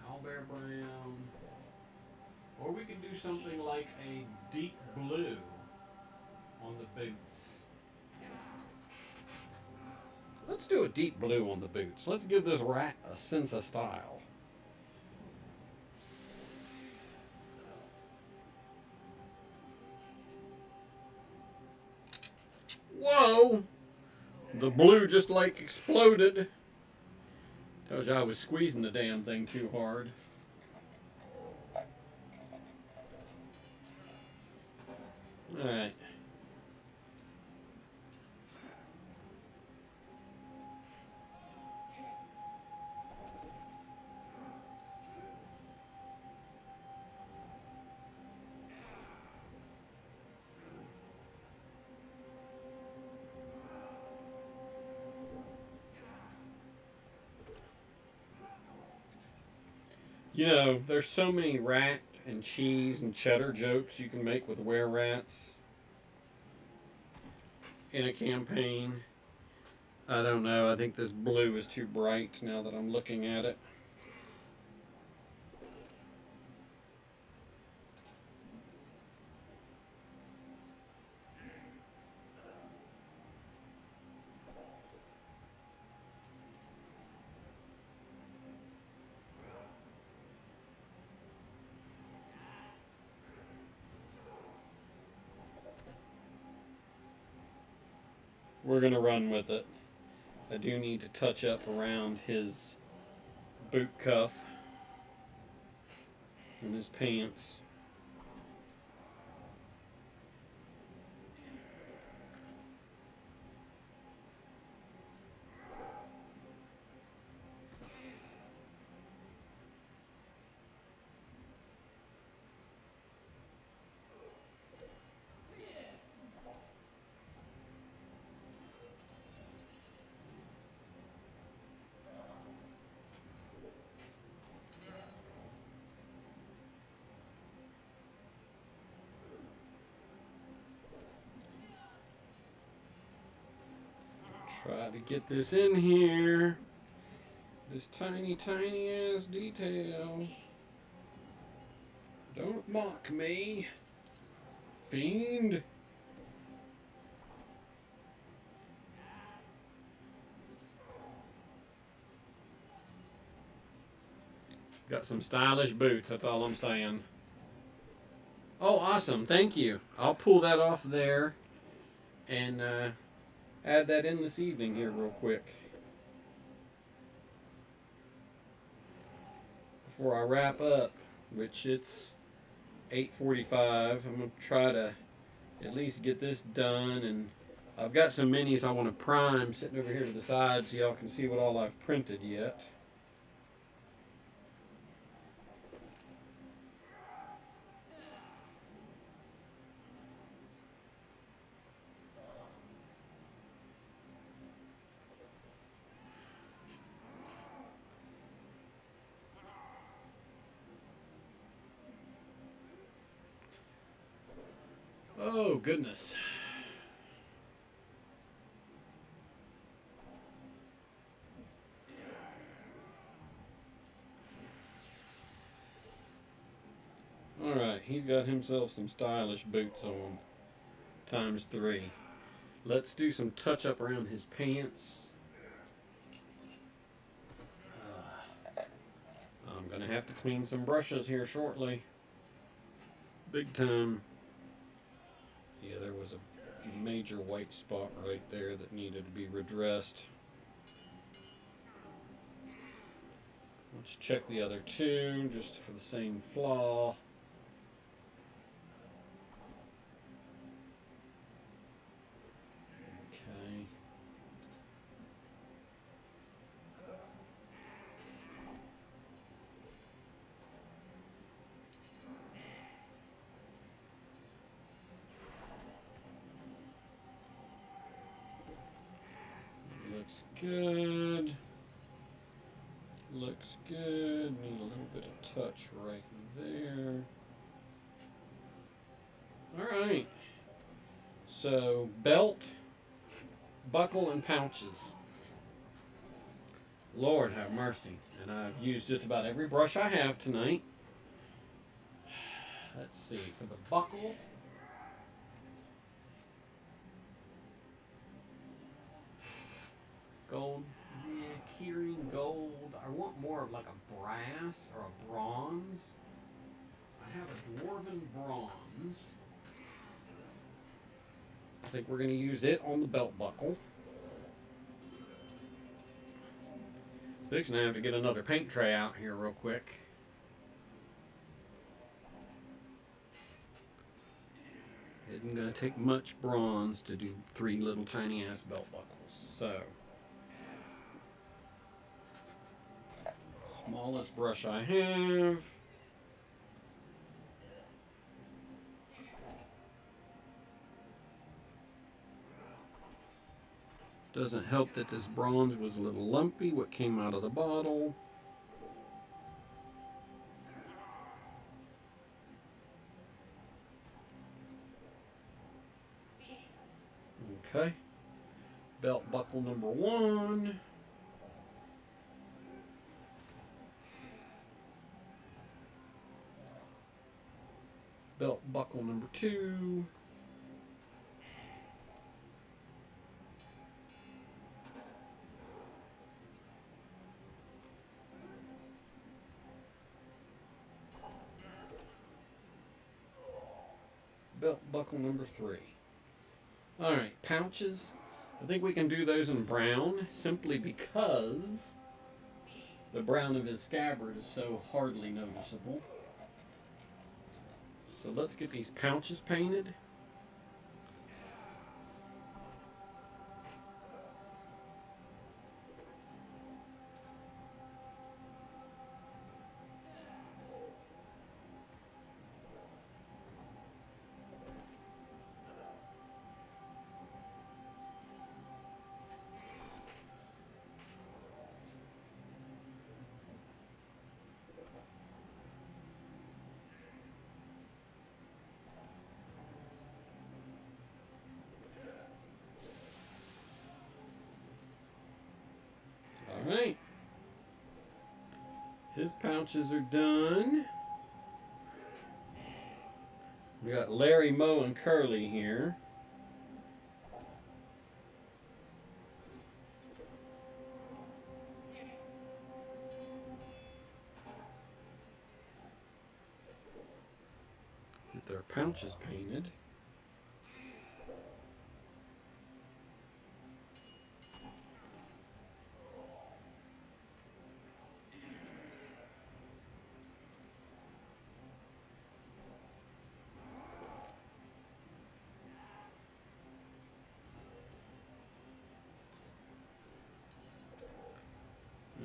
Owlbear brown. Or we could do something like a deep blue on the boots. Let's do a deep blue on the boots. Let's give this rat a sense of style. Whoa! The blue just like exploded. Tells you I was squeezing the damn thing too hard. Alright. You know, there's so many rat and cheese and cheddar jokes you can make with were-rats in a campaign. I don't know. I think this blue is too bright now that I'm looking at it. We're going to run with it. I do need to touch up around his boot cuff and his pants. Try to get this in here. This tiny, tiny ass detail. Don't mock me, fiend. Got some stylish boots, that's all I'm saying. Oh, awesome, thank you. I'll pull that off there and add that in this evening here real quick. Before I wrap up, which it's 8:45, I'm going to try to at least get this done. And I've got some minis I want to prime sitting over here to the side so y'all can see what all I've printed yet. Oh, goodness. Alright, he's got himself some stylish boots on. ×3. Let's do some touch up around his pants. I'm going to have to clean some brushes here shortly. Big time. Yeah, there was a major white spot right there that needed to be redressed. Let's check the other two just for the same flaw. Okay. Looks good. Looks good. Need a little bit of touch right there. Alright. So, belt, buckle, and pouches. Lord have mercy. And I've used just about every brush I have tonight. Let's see, for the buckle, gold, yeah, keyring gold. I want more of like a brass or a bronze. I have a dwarven bronze. I think we're going to use it on the belt buckle. Fixing to have to get another paint tray out here real quick. Isn't going to take much bronze to do 3 little tiny ass belt buckles. So, smallest brush I have. Doesn't help that this bronze was a little lumpy, what came out of the bottle. Okay, belt buckle number 1. Belt buckle number 2. Belt buckle number 3. Alright, pouches. I think we can do those in brown simply because the brown of his scabbard is so hardly noticeable. So let's get these pouches painted. Alright. His pouches are done. We got Larry, Moe, and Curly here. Get their pouches painted.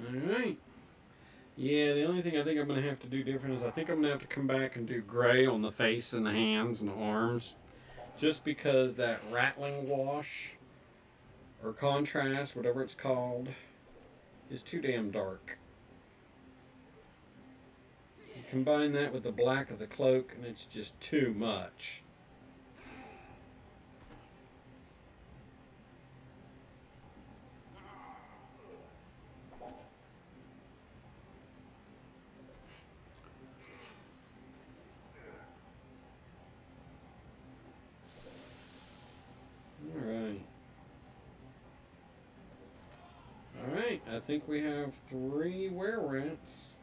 Alright. Yeah, the only thing I think I'm going to have to do different is I think I'm going to have to come back and do gray on the face and the hands and the arms. Just because that rattling wash, or contrast, whatever it's called, is too damn dark. You combine that with the black of the cloak and it's just too much. Alright, I think we have 3 were-rats.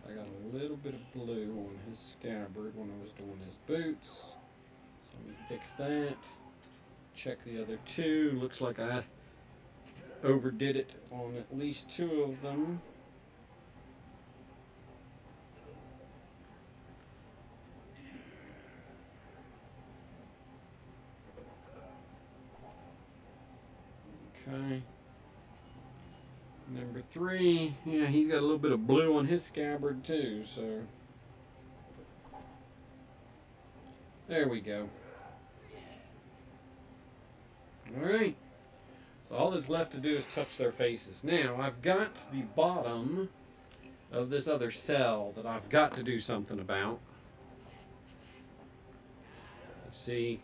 I got a little bit of blue on his scabbard when I was doing his boots. So let me fix that. Check the other 2. Looks like I overdid it on at least 2 of them. Okay. Number 3, yeah, he's got a little bit of blue on his scabbard too, so there we go. Alright, so all that's left to do is touch their faces. Now, I've got the bottom of this other cell that I've got to do something about. You see,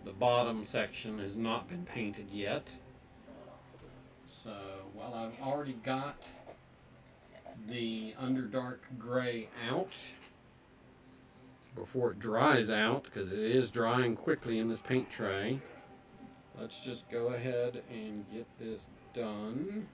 the bottom section has not been painted yet. So while I've already got the underdark gray out, before it dries out, because it is drying quickly in this paint tray, let's just go ahead and get this done.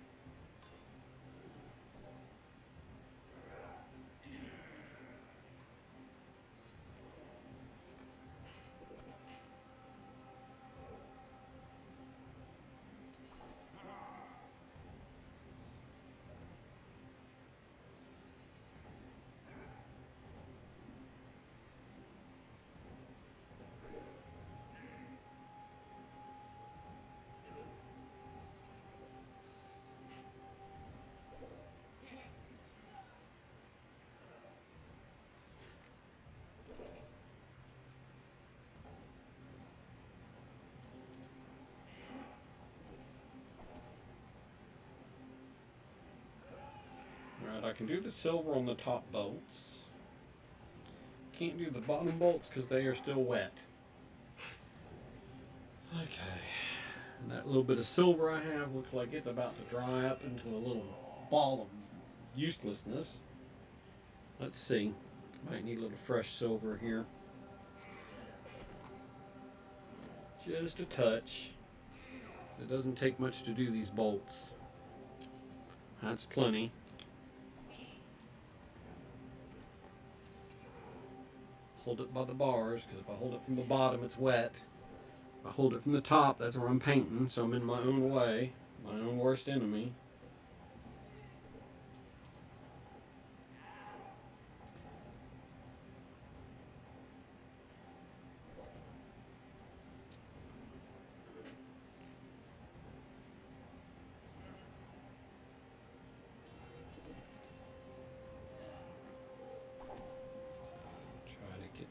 Alright, I can do the silver on the top bolts. Can't do the bottom bolts because they are still wet. Okay, and that little bit of silver I have looks like it's about to dry up into a little ball of uselessness. Let's see. Might need a little fresh silver here. Just a touch. It doesn't take much to do these bolts. That's plenty. Hold it by the bars, because if I hold it from the bottom, it's wet. If I hold it from the top, that's where I'm painting, so I'm in my own way, my own worst enemy.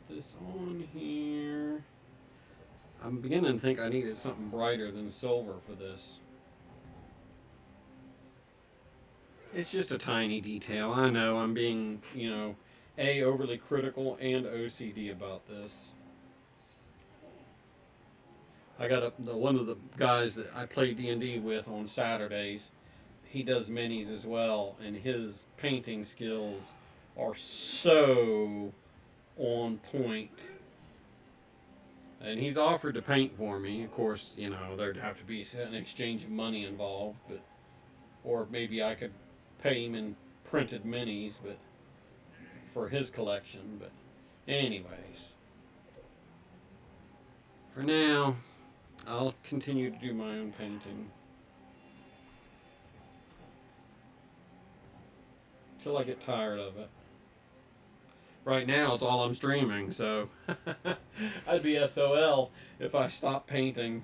This on here. I'm beginning to think I needed something brighter than silver for this. It's just a tiny detail. I know I'm being, overly critical and OCD about this. I got one of the guys that I play D&D with on Saturdays. He does minis as well, and his painting skills are so on point, and he's offered to paint for me. Of course, there'd have to be an exchange of money involved, but or maybe I could pay him in printed minis, but for his collection. But anyways, for now, I'll continue to do my own painting till I get tired of it. Right now, it's all I'm streaming, so I'd be SOL if I stopped painting.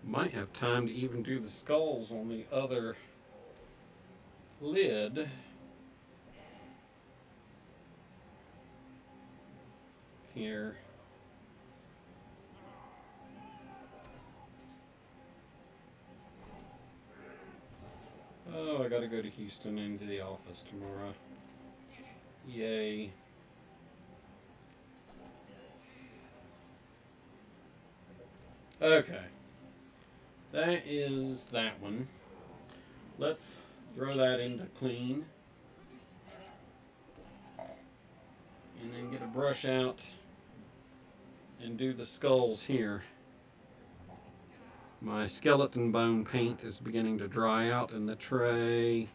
Might have time to even do the skulls on the other lid. Here. Oh, I gotta go to Houston into the office tomorrow. Yay. Okay. That is that one. Let's throw that into clean. And then get a brush out and do the skulls here. My skeleton bone paint is beginning to dry out in the tray.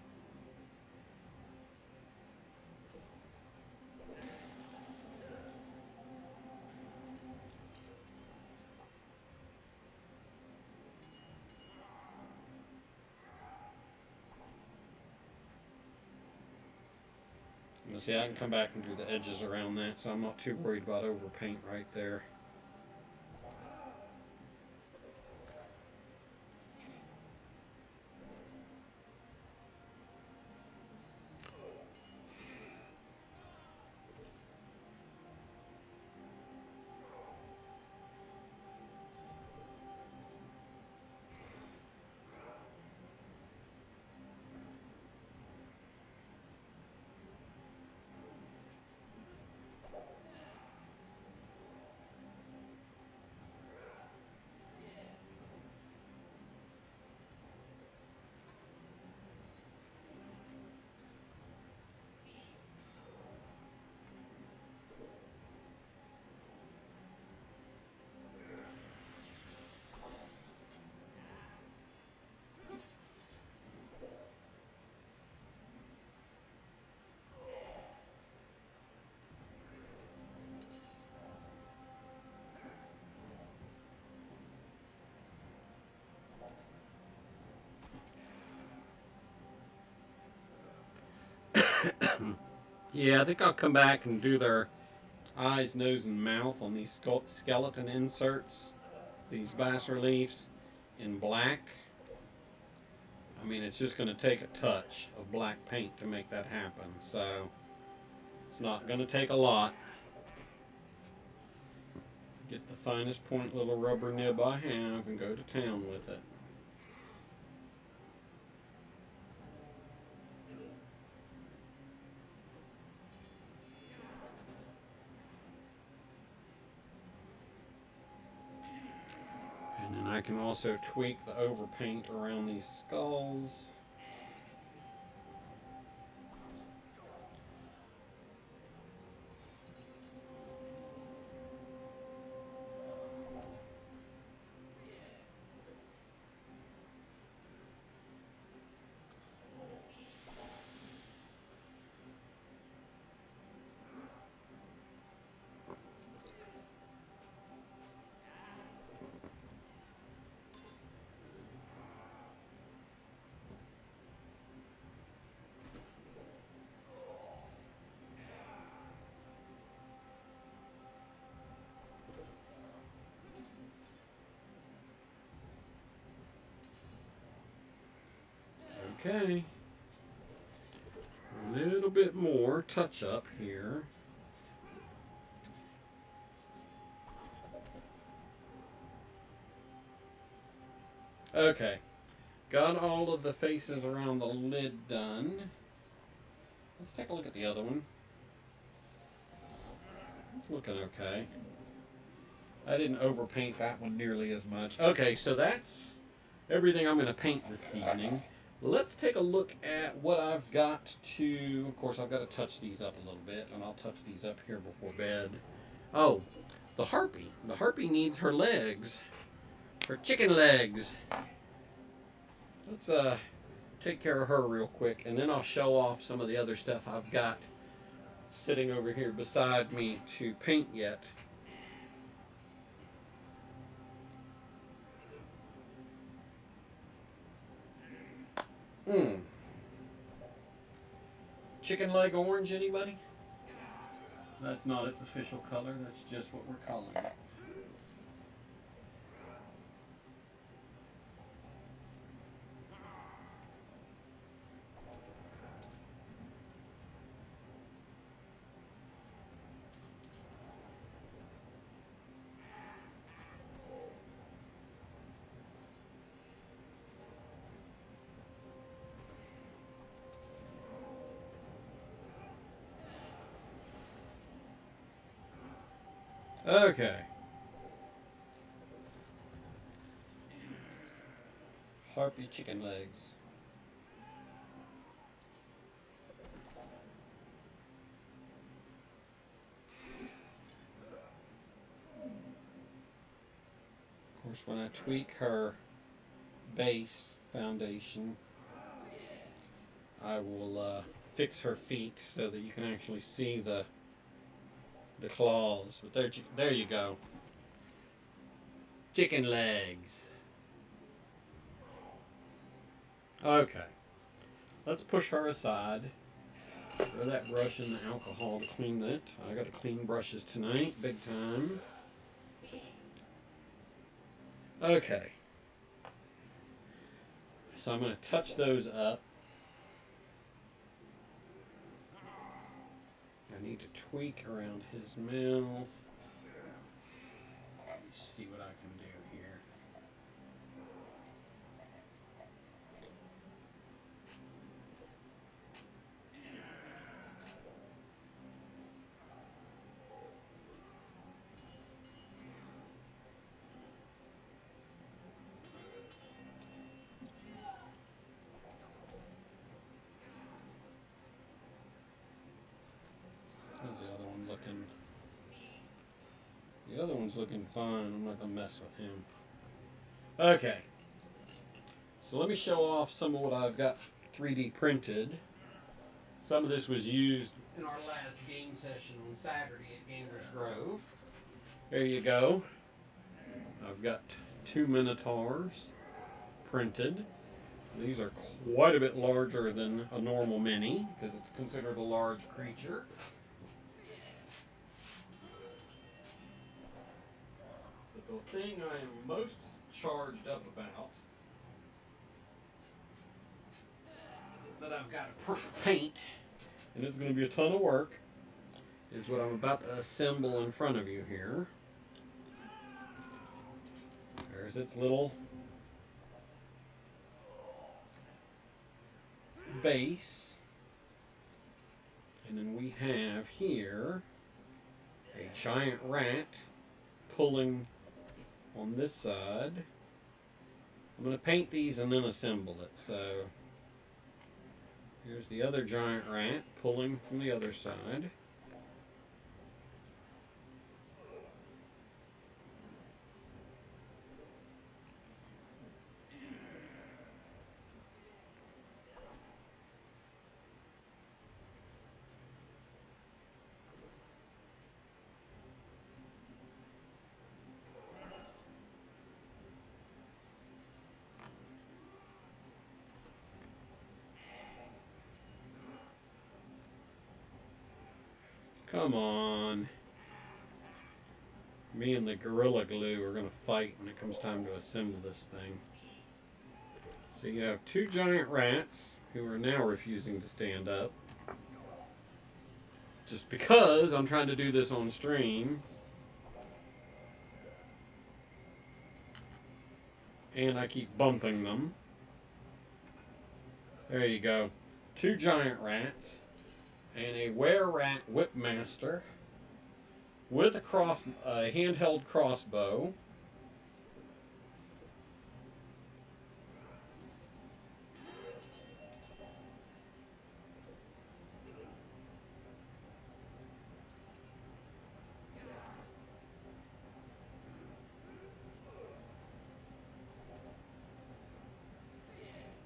See, I can come back and do the edges around that, so I'm not too worried about overpaint right there. Yeah, I think I'll come back and do their eyes, nose, and mouth on these skeleton inserts, these bas reliefs in black. I mean, it's just going to take a touch of black paint to make that happen, so it's not going to take a lot. Get the finest point little rubber nib I have and go to town with it. And then I can also tweak the overpaint around these skulls. Okay. A little bit more touch up here. Okay. Got all of the faces around the lid done. Let's take a look at the other one. It's looking okay. I didn't overpaint that one nearly as much. Okay, so that's everything I'm going to paint this evening. Let's take a look at what I've got to... Of course, I've got to touch these up a little bit, and I'll touch these up here before bed. Oh, the harpy. The harpy needs her legs. Her chicken legs. Let's take care of her real quick, and then I'll show off some of the other stuff I've got sitting over here beside me to paint yet. Chicken leg orange, anybody? That's not its official color, that's just what we're calling it. Okay. Harpy chicken legs. Of course, when I tweak her base foundation, I will fix her feet so that you can actually see the claws. But there you go. Chicken legs. Okay. Let's push her aside. Throw that brush in the alcohol to clean that. I got to clean brushes tonight, big time. Okay. So I'm going to touch those up. I need to tweak around his mouth. Let's see what I can do here. The other one's looking fine. I'm not going to mess with him. Okay. So let me show off some of what I've got 3D printed. Some of this was used in our last game session on Saturday at Gamers Grove. There you go. I've got 2 Minotaurs printed. These are quite a bit larger than a normal mini because it's considered a large creature. But the thing I am most charged up about, that I've got to paint, and it's going to be a ton of work, is what I'm about to assemble in front of you here. There's its little base. And then we have here a giant rat pulling on this side. I'm going to paint these and then assemble it. So here's the other giant rat pulling from the other side. Come on. Me and the Gorilla Glue are going to fight when it comes time to assemble this thing. So you have two giant rats who are now refusing to stand up. Just because I'm trying to do this on stream. And I keep bumping them. There you go. Two giant rats. And a were-rat whipmaster with a handheld crossbow.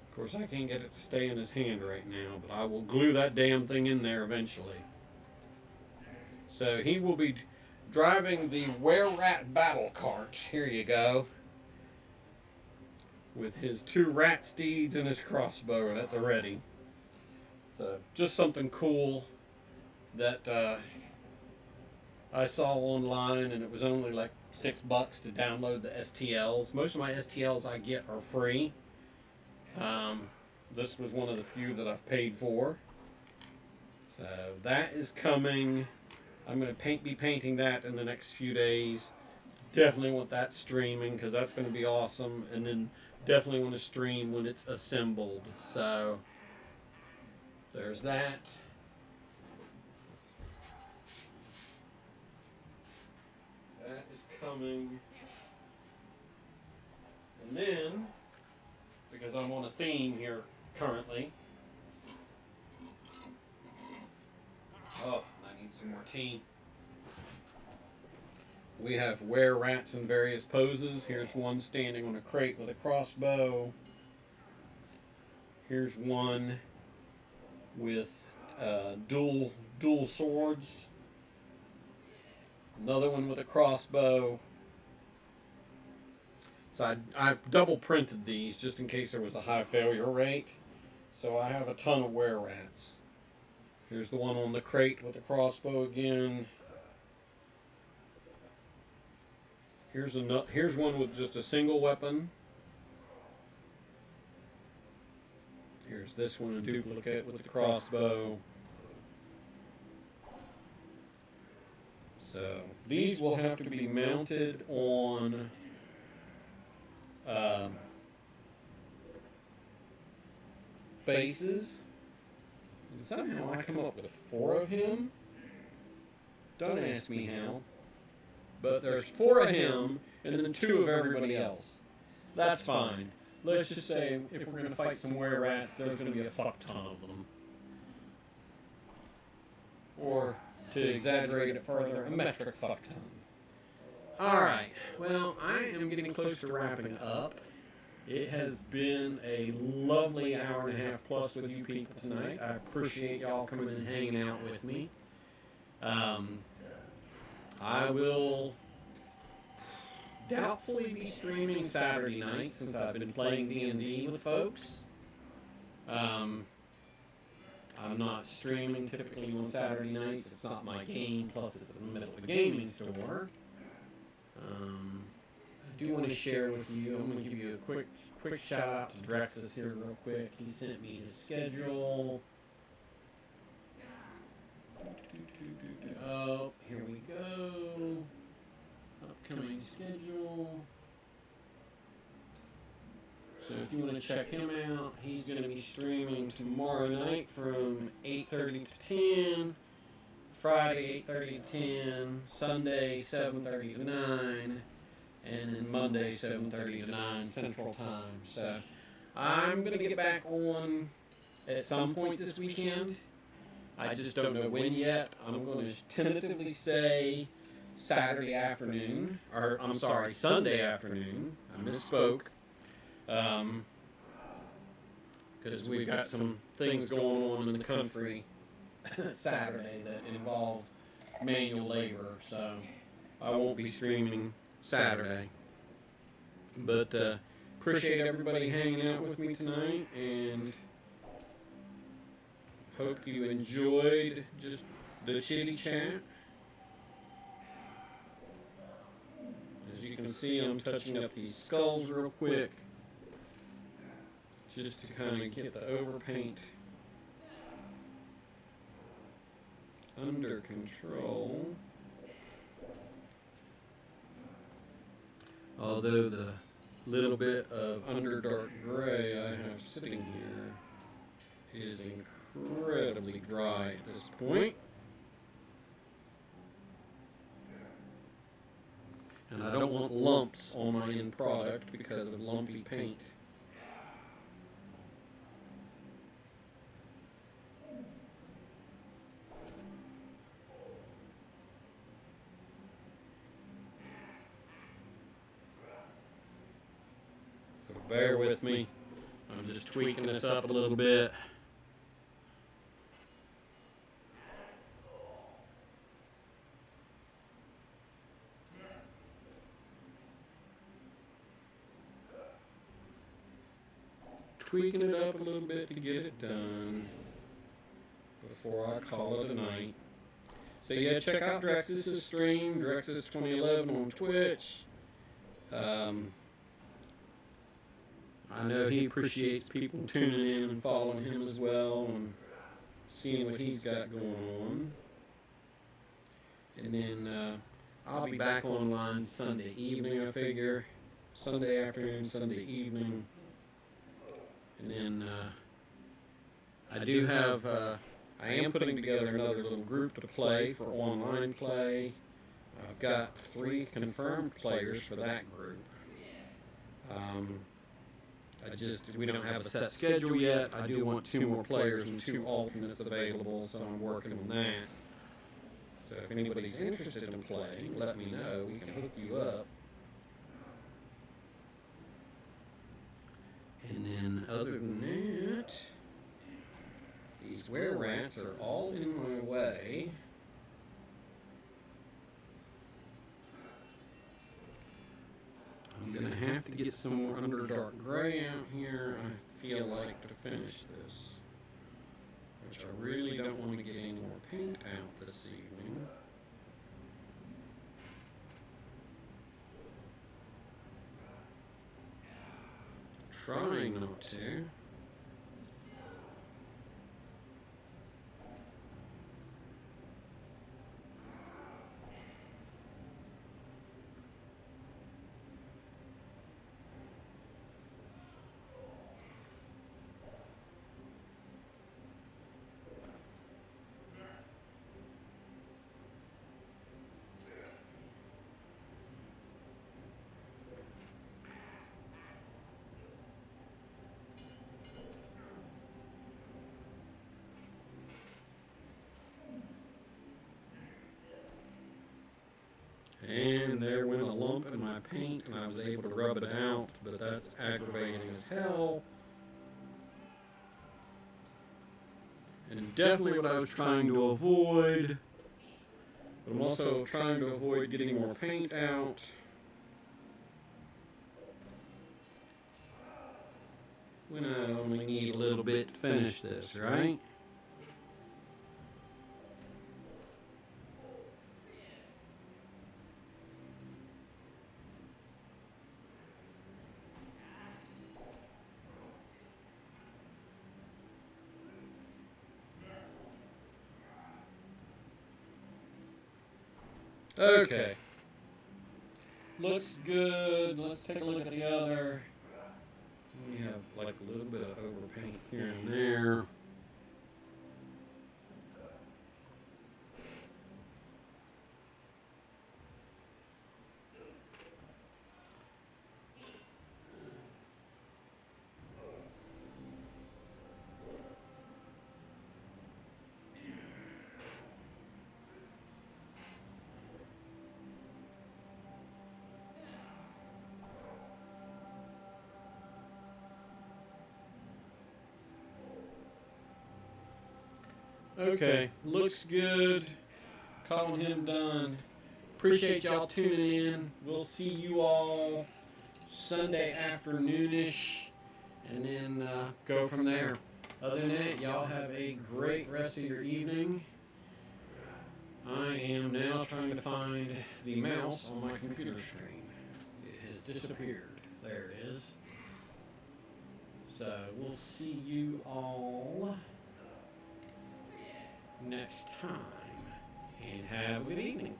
Of course, I can't get it to stay in his hand right now, but I will glue that damn thing in there eventually. So he will be driving the were-rat battle cart. Here you go. With his two rat steeds and his crossbow at the ready. So just something cool that I saw online, and it was only like $6 to download the STLs. Most of my STLs I get are free. This was one of the few that I've paid for. So that is coming. I'm going to be painting that in the next few days. Definitely want that streaming because that's going to be awesome. And then definitely want to stream when it's assembled. So there's that. That is coming. And then, because I'm on a theme here currently. Oh, I need some more tea. We have were-rats in various poses. Here's one standing on a crate with a crossbow. Here's one with dual swords. Another one with a crossbow. So I double printed these just in case there was a high failure rate. So I have a ton of were-rats. Here's the one on the crate with the crossbow again. Here's one with just a single weapon. Here's this one, a duplicate with the crossbow. So these will have to be mounted on bases. And somehow I come up with 4 of him. Don't ask me how. But there's 4 of him and then 2 of everybody else. That's fine. Let's just say if we're going to fight some were-rats, there's going to be a fuck ton of them. Or, to exaggerate it further, a metric fuck ton. Alright, well, I am getting close to wrapping up. It has been a lovely hour and a half plus with you people tonight. I appreciate y'all coming and hanging out with me. I will doubtfully be streaming Saturday night since I've been playing D&D with folks. I'm not streaming typically on Saturday nights. It's not my game, plus it's in the middle of a gaming store. I do want to share with you, I'm going to give you a quick shout out to Drexus here real quick. He sent me his schedule. Oh, here we go. Upcoming schedule. So if you want to check him out, he's going to be streaming tomorrow night from 8:30 to 10, Friday 8:30 to 10, Sunday 7:30 to 9, and then Monday 7:30 to 9 Central Time. So I'm going to get back on at some point this weekend. I just don't know when yet. I'm going to tentatively say Saturday afternoon, or I'm sorry, Sunday afternoon. I misspoke. Because we've got some things going on in the country Saturday that involve manual labor, so I won't be streaming Saturday. But appreciate everybody hanging out with me tonight, and hope you enjoyed just the chitty chat. As you can see, I'm touching up these skulls real quick, just to kind of get the overpaint under control. Although the little bit of underdark gray I have sitting here is incredibly dry at this point. And I don't want lumps on my end product because of lumpy paint. So bear with me. I'm just tweaking this up a little bit. Tweaking it up a little bit to get it done before I call it a night. So yeah, check out Drexus' stream, Drexus 2011 on Twitch. I know he appreciates people tuning in and following him as well and seeing what he's got going on. And then I'll be back online Sunday evening, I figure. Sunday afternoon, Sunday evening. And then I do have, I am putting together another little group to play for online play. I've got 3 confirmed players for that group. We don't have a set schedule yet. I do want 2 more players and 2 alternates available, so I'm working on that. So if anybody's interested in playing, let me know. We can hook you up. And then other than that, these were-rats are all in my way. I'm going to have to get some more Underdark Gray out here, I feel like, to finish this. Which I really don't want to get any more paint out this evening. Trying not to. And there went a lump in my paint, and I was able to rub it out, but that's aggravating as hell. And definitely what I was trying to avoid. But I'm also trying to avoid getting more paint out. We only need a little bit to finish this, right? Okay. Looks good. Let's take a look at the other. We have like a little bit of overpaint here and there. Okay, looks good. Calling him done. Appreciate y'all tuning in. We'll see you all Sunday afternoonish, and then go from there. Other than that, y'all have a great rest of your evening. I am now trying to find the mouse on my computer screen. It has disappeared. There it is. So we'll see you all next time, and have a good evening.